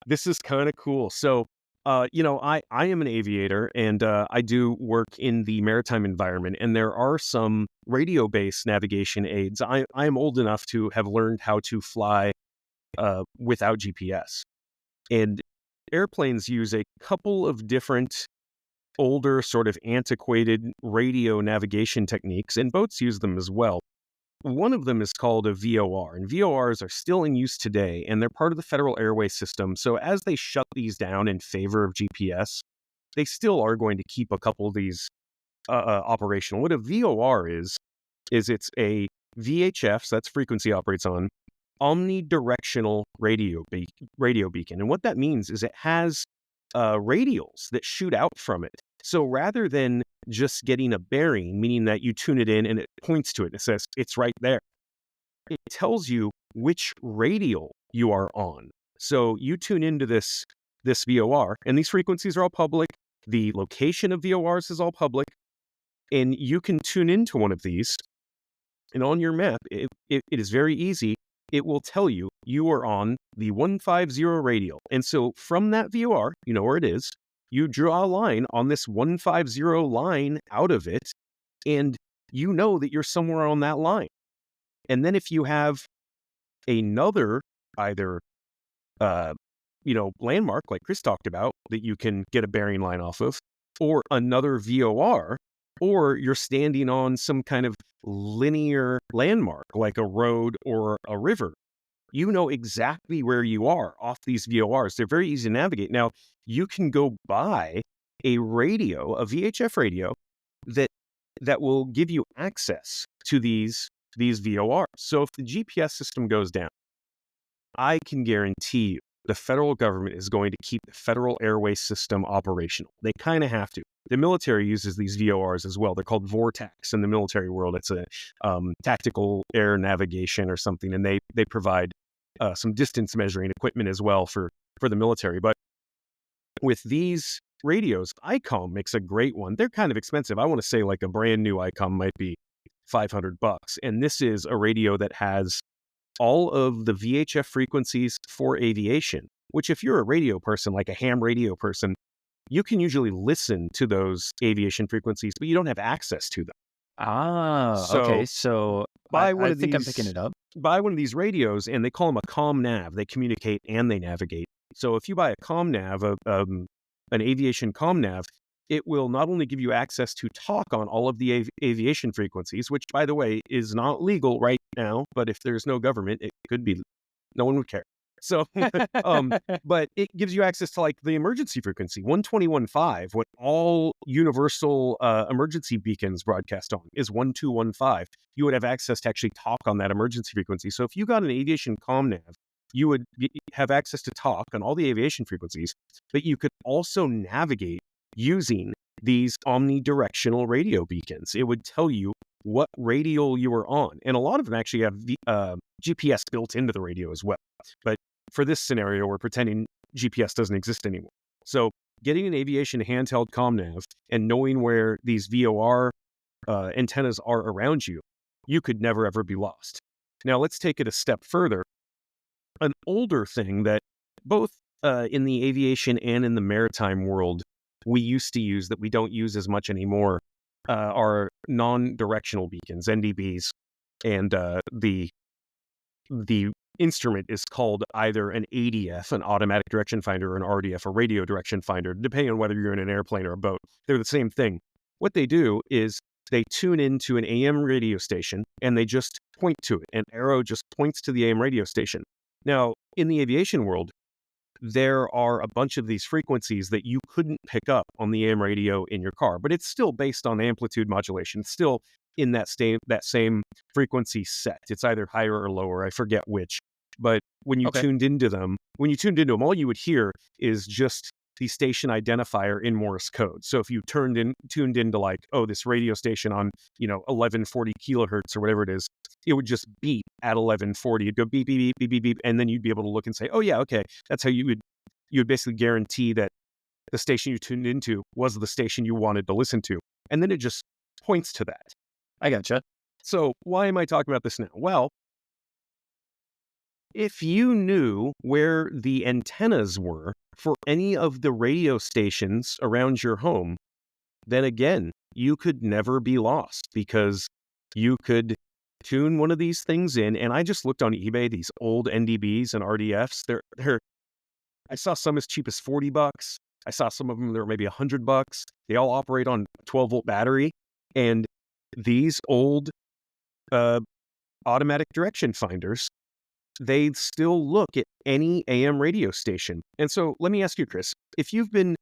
this is kind of cool. So, I am an aviator and I do work in the maritime environment, and there are some radio-based navigation aids. I am old enough to have learned how to fly without GPS. And airplanes use a couple of different older, sort of antiquated radio navigation techniques, and boats use them as well. One of them is called a VOR, and VORs are still in use today, and they're part of the Federal Airway System. So as they shut these down in favor of GPS, they still are going to keep a couple of these operational. What a VOR is it's a VHF, so that's frequency operates on, omnidirectional radio beacon. And what that means is it has radials that shoot out from it. So rather than just getting a bearing, meaning that you tune it in and it points to it and it says it's right there, it tells you which radial you are on. So you tune into this VOR, and these frequencies are all public. The location of VORs is all public, and you can tune into one of these. And on your map, it is very easy. It will tell you are on the 150 radial. And so from that VOR, you know where it is. You draw a line on this 150 line out of it, and you know that you're somewhere on that line. And then if you have another either, landmark like Chris talked about that you can get a bearing line off of, or another VOR, or you're standing on some kind of linear landmark like a road or a river, you know exactly where you are off these VORs. They're very easy to navigate. Now, you can go buy a radio, a VHF radio, that will give you access to these VORs. So if the GPS system goes down, I can guarantee you the federal government is going to keep the Federal Airway System operational. They kind of have to. The military uses these VORs as well. They're called Vortex in the military world. It's a tactical air navigation or something, and they provide some distance measuring equipment as well for the military. But with these radios, ICOM makes a great one. They're kind of expensive. I want to say like a brand new ICOM might be $500, and this is a radio that has all of the VHF frequencies for aviation, which if you're a radio person, like a ham radio person, you can usually listen to those aviation frequencies, but you don't have access to them. Okay. So buy I think I'm picking it up. buy one of these radios, and they call them a comm nav. They communicate and they navigate. So if you buy a comm nav, an aviation comm nav, it will not only give you access to talk on all of the aviation frequencies, which, by the way, is not legal right now, but if there's no government, it could be. No one would care. So, but it gives you access to like the emergency frequency, 121.5, what all universal emergency beacons broadcast on is 1215. You would have access to actually talk on that emergency frequency. So if you got an aviation comm nav, you would have access to talk on all the aviation frequencies, but you could also navigate using these omnidirectional radio beacons. It would tell you what radial you were on. And a lot of them actually have GPS built into the radio as well. But for this scenario, we're pretending GPS doesn't exist anymore. So getting an aviation handheld comm nav and knowing where these VOR antennas are around you, you could never, ever be lost. Now, let's take it a step further. An older thing that both in the aviation and in the maritime world we used to use that we don't use as much anymore are non-directional beacons, NDBs, and the instrument is called either an ADF, an automatic direction finder, or an RDF, a radio direction finder, depending on whether you're in an airplane or a boat. They're the same thing. What they do is they tune into an AM radio station and they just point to it. An arrow just points to the AM radio station. Now, in the aviation world, there are a bunch of these frequencies that you couldn't pick up on the AM radio in your car, but it's still based on amplitude modulation. It's still in that same frequency set. It's either higher or lower. I forget which. But when you tuned into them, all you would hear is just the station identifier in Morse code. So if you tuned into like, oh, this radio station on, 1140 kilohertz or whatever it is, it would just beep at 1140. It'd go beep, beep, beep, beep, beep, beep. And then you'd be able to look and say, oh yeah, okay. That's how you would basically guarantee that the station you tuned into was the station you wanted to listen to. And then it just points to that. I gotcha. So why am I talking about this now? Well, if you knew where the antennas were for any of the radio stations around your home, then again, you could never be lost because you could tune one of these things in. And I just looked on eBay, these old NDBs and RDFs. I saw some as cheap as $40. I saw some of them that were maybe $100. They all operate on 12-volt battery. And these old automatic direction finders, they still look at any AM radio station. And so let me ask you, Chris, if you've been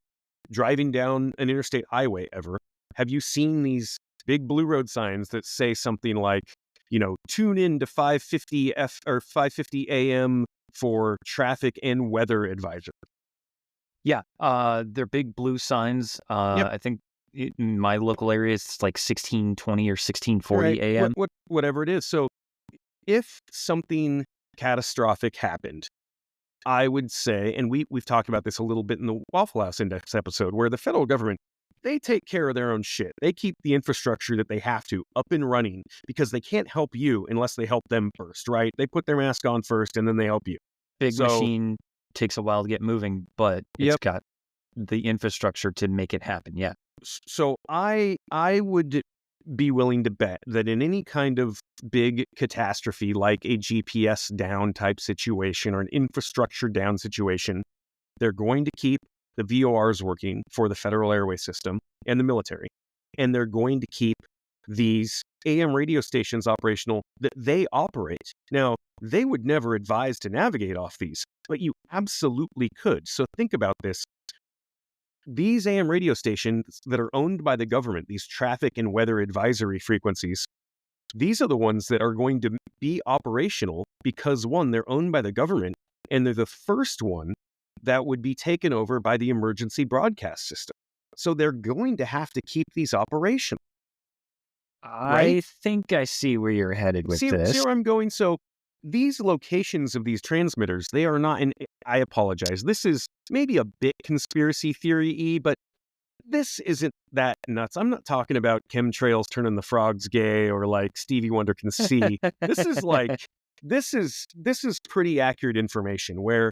driving down an interstate highway ever, have you seen these big blue road signs that say something like, tune in to 550 F or 550 AM for traffic and weather advisor? Yeah, they're big blue signs. I think in my local area, it's like 1620 or 1640 AM. Whatever it is. So if something catastrophic happened, I would say, and we've talked about this a little bit in the Waffle House Index episode, where the federal government, they take care of their own shit. They keep the infrastructure that they have to up and running because they can't help you unless they help them first, right? They put their mask on first and then they help you. Big machine takes a while to get moving, but it's got the infrastructure to make it happen. Yeah. So I would be willing to bet that in any kind of big catastrophe like a GPS down type situation or an infrastructure down situation, they're going to keep the VORs working for the Federal Airway System and the military. And they're going to keep these AM radio stations operational that they operate. Now, they would never advise to navigate off these, but you absolutely could. So think about this. These AM radio stations that are owned by the government, these traffic and weather advisory frequencies, these are the ones that are going to be operational because, one, they're owned by the government, and they're the first one that would be taken over by the emergency broadcast system. So they're going to have to keep these operational. Right? I think I see where you're headed with this. See where I'm going? So these locations of these transmitters, they are not, and I apologize, this is maybe a bit conspiracy theory-y, but this isn't that nuts. I'm not talking about chemtrails turning the frogs gay or like Stevie Wonder can see. This is like this is pretty accurate information where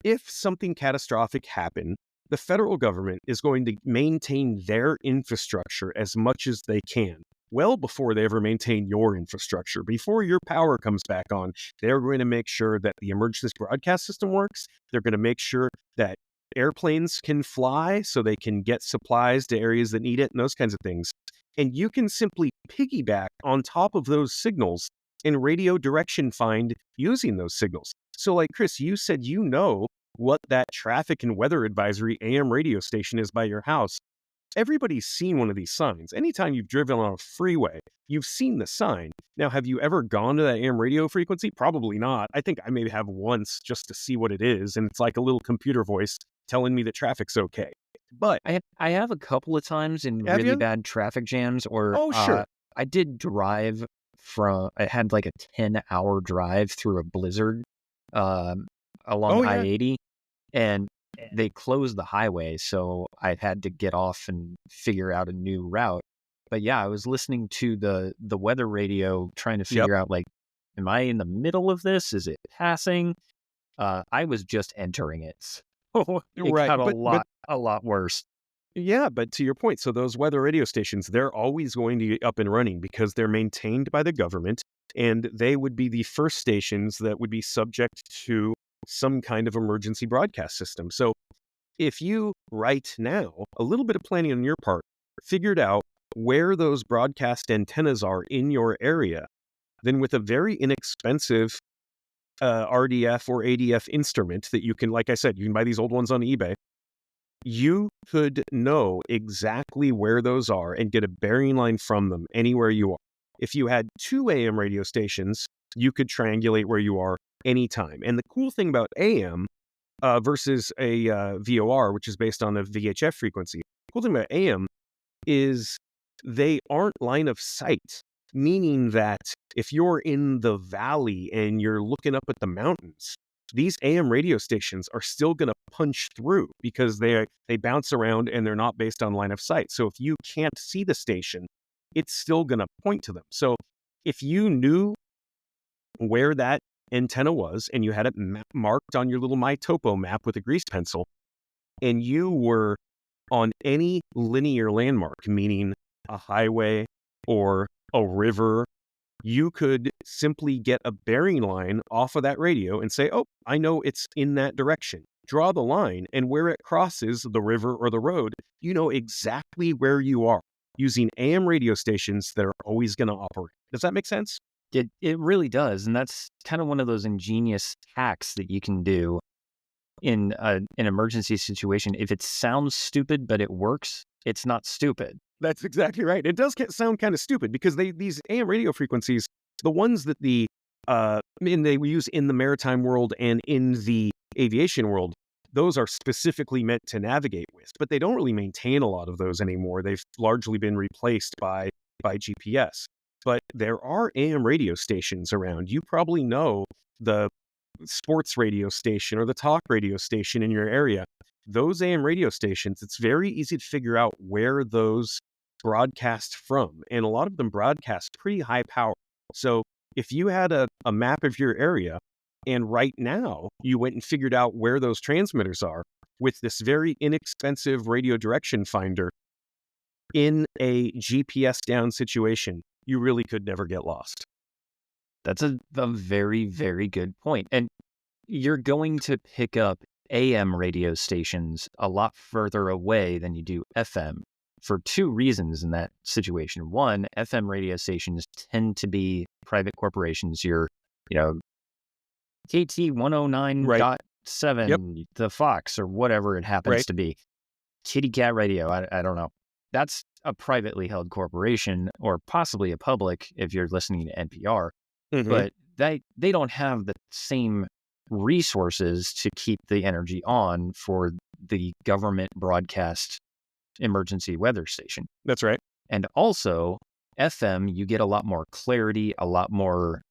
if something catastrophic happened, the federal government is going to maintain their infrastructure as much as they can, well before they ever maintain your infrastructure. Before your power comes back on, they're going to make sure that the emergency broadcast system works. They're going to make sure that airplanes can fly so they can get supplies to areas that need it and those kinds of things. And you can simply piggyback on top of those signals and radio direction find using those signals. So like Chris, you said what that traffic and weather advisory AM radio station is by your house. Everybody's seen one of these signs. Anytime you've driven on a freeway, you've seen the sign. Now, have you ever gone to that AM radio frequency? Probably not. I think I maybe have once just to see what it is, and it's like a little computer voice telling me that traffic's okay. But I have a couple of times in Have really you? bad traffic jams, or Oh, sure. I did drive I had like a 10-hour drive through a blizzard along Oh, yeah. I-80, and they closed the highway, so I had to get off and figure out a new route. But yeah, I was listening to the weather radio, trying to Yep. figure out, like, am I in the middle of this? Is it passing? I was just entering it. So it Right. got But a lot worse. yeah, but to your point, so those weather radio stations, they're always going to get up and running because they're maintained by the government, and they would be the first stations that would be subject to some kind of emergency broadcast system. So if you right now, a little bit of planning on your part, figured out where those broadcast antennas are in your area, then with a very inexpensive RDF or ADF instrument that you can, like I said, you can buy these old ones on eBay, you could know exactly where those are and get a bearing line from them anywhere you are. If you had 2 AM radio stations, you could triangulate where you are anytime. And the cool thing about AM versus a VOR, which is based on a VHF frequency, the cool thing about AM is they aren't line of sight, meaning that if you're in the valley and you're looking up at the mountains, these AM radio stations are still going to punch through because they bounce around and they're not based on line of sight. So if you can't see the station, it's still going to point to them. So if you knew where that antenna was and you had it marked on your little My Topo map with a grease pencil, and you were on any linear landmark, meaning a highway or a river, you could simply get a bearing line off of that radio and say, oh, I know it's in that direction. Draw the line, and where it crosses the river or the road, you know exactly where you are using AM radio stations that are always going to operate. Does that make sense? It really does, and that's kind of one of those ingenious hacks that you can do in an emergency situation. If it sounds stupid but it works, it's not stupid. That's exactly right. It does sound kind of stupid because these AM radio frequencies, the ones that they use in the maritime world and in the aviation world, those are specifically meant to navigate with, but they don't really maintain a lot of those anymore. They've largely been replaced by GPS. But there are AM radio stations around. You probably know the sports radio station or the talk radio station in your area. Those AM radio stations, it's very easy to figure out where those broadcast from. And a lot of them broadcast pretty high power. So if you had a map of your area and right now you went and figured out where those transmitters are with this very inexpensive radio direction finder in a GPS down situation, you really could never get lost. That's a very, very good point. And you're going to pick up AM radio stations a lot further away than you do FM for 2 reasons in that situation. One, FM radio stations tend to be private corporations. Your, KT 109.7, Yep. the Fox, or whatever it happens Right. to be. Kitty Cat Radio, I don't know. That's a privately held corporation, or possibly a public if you're listening to NPR. Mhm. But they don't have the same resources to keep the energy on for the government broadcast emergency weather station. That's right. And also, FM, you get a lot more clarity, a lot more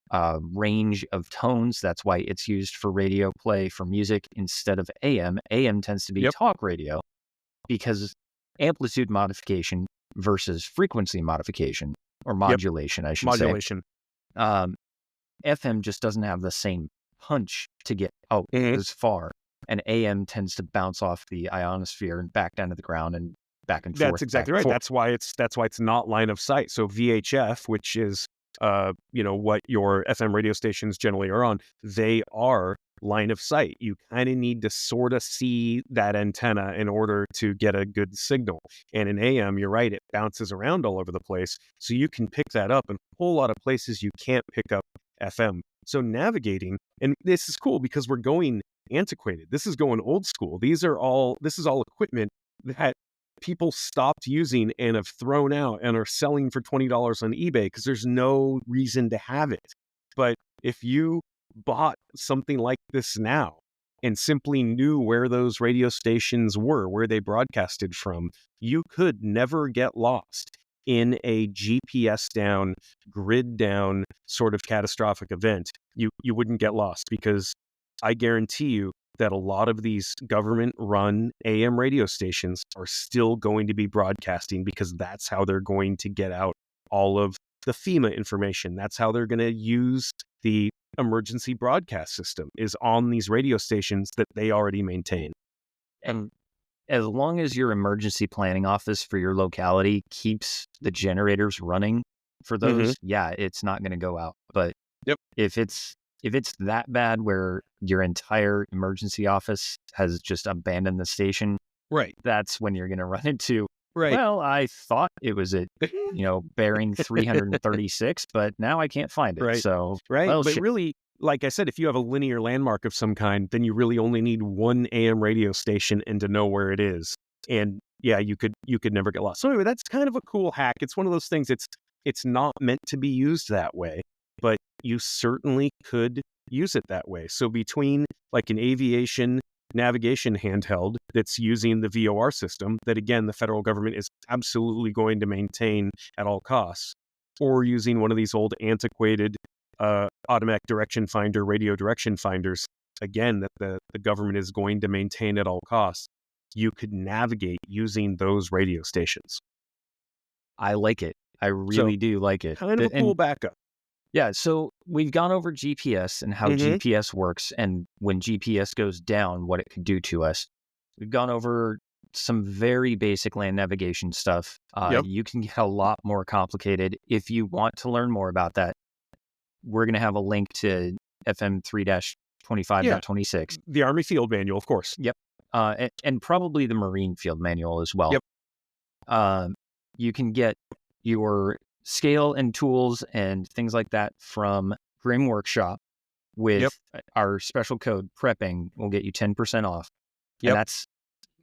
range of tones. That's why it's used for radio play, for music, instead of AM. AM tends to be Yep. talk radio because amplitude modification versus frequency modification, or modulation, I should say. Modulation. FM just doesn't have the same punch to get out as far. And AM tends to bounce off the ionosphere and back down to the ground and back and forth. That's exactly right. That's why it's not line of sight. So VHF, which is what your FM radio stations generally are on, they are line of sight. You kind of need to sort of see that antenna in order to get a good signal. And in AM, you're right, it bounces around all over the place. So you can pick that up in a whole lot of places you can't pick up FM. So navigating, and this is cool because we're going antiquated. This is going old school. This is all equipment that people stopped using and have thrown out and are selling for $20 on eBay because there's no reason to have it. But if you bought something like this now and simply knew where those radio stations were, where they broadcasted from, you could never get lost in a GPS down, grid down sort of catastrophic event. You wouldn't get lost because I guarantee you that a lot of these government-run AM radio stations are still going to be broadcasting because that's how they're going to get out all of the FEMA information. That's how they're going to use the emergency broadcast system, is on these radio stations that they already maintain. And as long as your emergency planning office for your locality keeps the generators running for those, it's not going to go out. But if it's that bad where your entire emergency office has just abandoned the station, right, that's when you're going to run into, well, I thought it was at, bearing 336, but now I can't find it. Right. So, well, but really, like I said, if you have a linear landmark of some kind, then you really only need one AM radio station and to know where it is. And yeah, you could never get lost. So anyway, that's kind of a cool hack. It's one of those things. It's not meant to be used that way, but you certainly could use it that way. So between like an aviation navigation handheld that's using the VOR system that, again, the federal government is absolutely going to maintain at all costs, or using one of these old antiquated automatic direction finder, radio direction finders, again, that the government is going to maintain at all costs, you could navigate using those radio stations. I like it. I really do like it. Kind of a cool backup. Yeah, so we've gone over GPS and how GPS works, and when GPS goes down, what it could do to us. We've gone over some very basic land navigation stuff. You can get a lot more complicated. If you want to learn more about that, we're going to have a link to FM 3-25.26. The Army Field Manual, of course. Yep. And probably the Marine Field Manual as well. Yep. You can get your scale and tools and things like that from Grim Workshop with our special code prepping will get you 10% off. And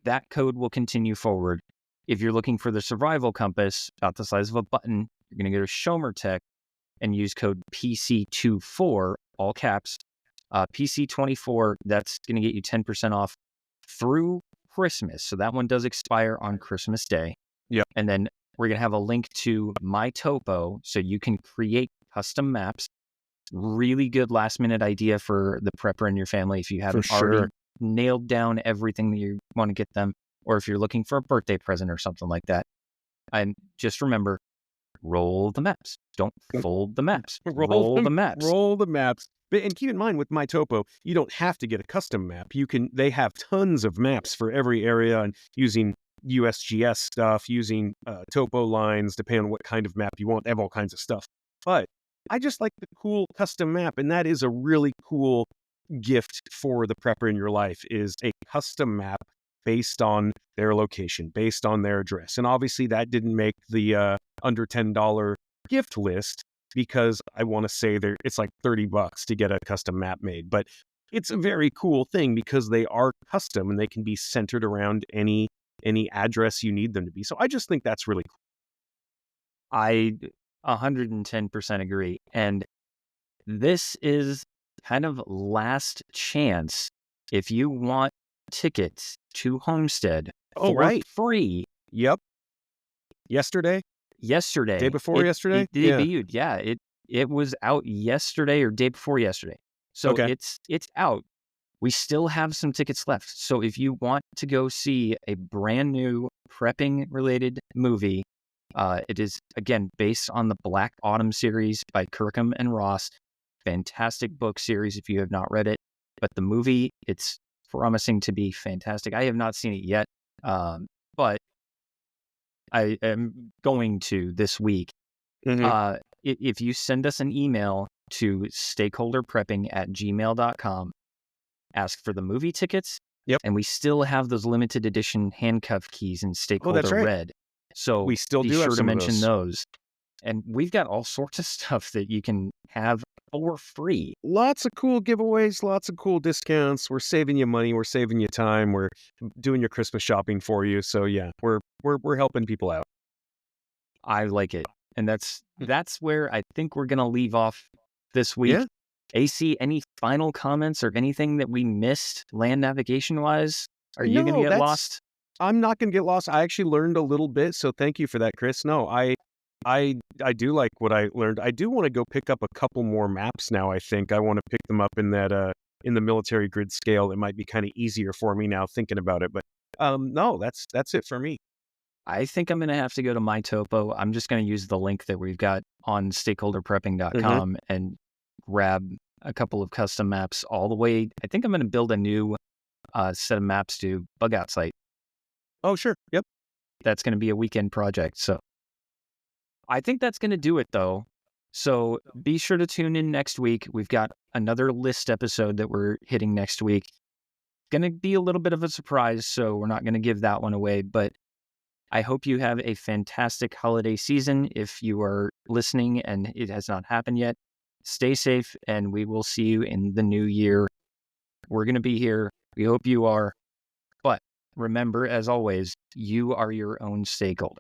that code will continue forward. If you're looking for the survival compass about the size of a button, you're going to go to Schomer Tech and use code PC24, all caps, PC24. That's going to get you 10% off through Christmas. So that one does expire on Christmas Day. Yeah. And then we're going to have a link to My Topo so you can create custom maps. Really good last minute idea for the prepper in your family if you haven't already nailed down everything that you want to get them, or if you're looking for a birthday present or something like that. And just remember, roll the maps. Don't fold the maps. Roll the maps. Roll the maps. And keep in mind with My Topo, you don't have to get a custom map. They have tons of maps for every area and using USGS stuff, using topo lines, depending on what kind of map you want. They have all kinds of stuff. But I just like the cool custom map, and that is a really cool gift for the prepper in your life, is a custom map based on their location, based on their address. And obviously that didn't make the under $10 gift list because I want to say it's like $30 to get a custom map made. But it's a very cool thing because they are custom and they can be centered around any address you need them to be. So I just think that's really cool. I 110% agree. And this is kind of last chance. If you want tickets to Homestead for free. Yep. Yesterday. Day before yesterday? It debuted. Yeah. It was out yesterday or day before yesterday. So it's out. We still have some tickets left. So if you want to go see a brand new prepping related movie, it is, again, based on the Black Autumn series by Kirkham and Ross. fantastic book series if you have not read it. But the movie, it's promising to be fantastic. I have not seen it yet, but I am going to this week. Mhm. If you send us an email to stakeholderprepping@gmail.com, ask for the movie tickets. Yep. And we still have those limited edition handcuff keys in Oh, that's Stakeholder right. Red. So We still be do have sure to some of mention those. those. And we've got all sorts of stuff that you can have for free. Lots of cool giveaways, lots of cool discounts. We're saving you money, we're saving you time, we're doing your Christmas shopping for you. So yeah, we're helping people out. I like it. And that's where I think we're going to leave off this week. Yeah. AC, any final comments or anything that we missed land navigation wise? Are you going to No, get lost? I'm not going to get lost. I actually learned a little bit, so thank you for that, Chris. No, I do like what I learned. I do want to go pick up a couple more maps now. I think I want to pick them up in that in the military grid scale. It might be kind of easier for me now thinking about it. But no, that's it for me. I think I'm going to have to go to my topo. I'm just going to use the link that we've got on stakeholderprepping.com and grab a couple of custom maps all the way. I think I'm going to build a new set of maps to Bug Out Site. Oh, sure. Yep. That's going to be a weekend project. So I think that's going to do it, though. So be sure to tune in next week. We've got another list episode that we're hitting next week. Going to be a little bit of a surprise, so we're not going to give that one away. But I hope you have a fantastic holiday season. If you are listening and it has not happened yet, stay safe, and we will see you in the new year. We're going to be here. We hope you are. But remember, as always, you are your own stakeholder.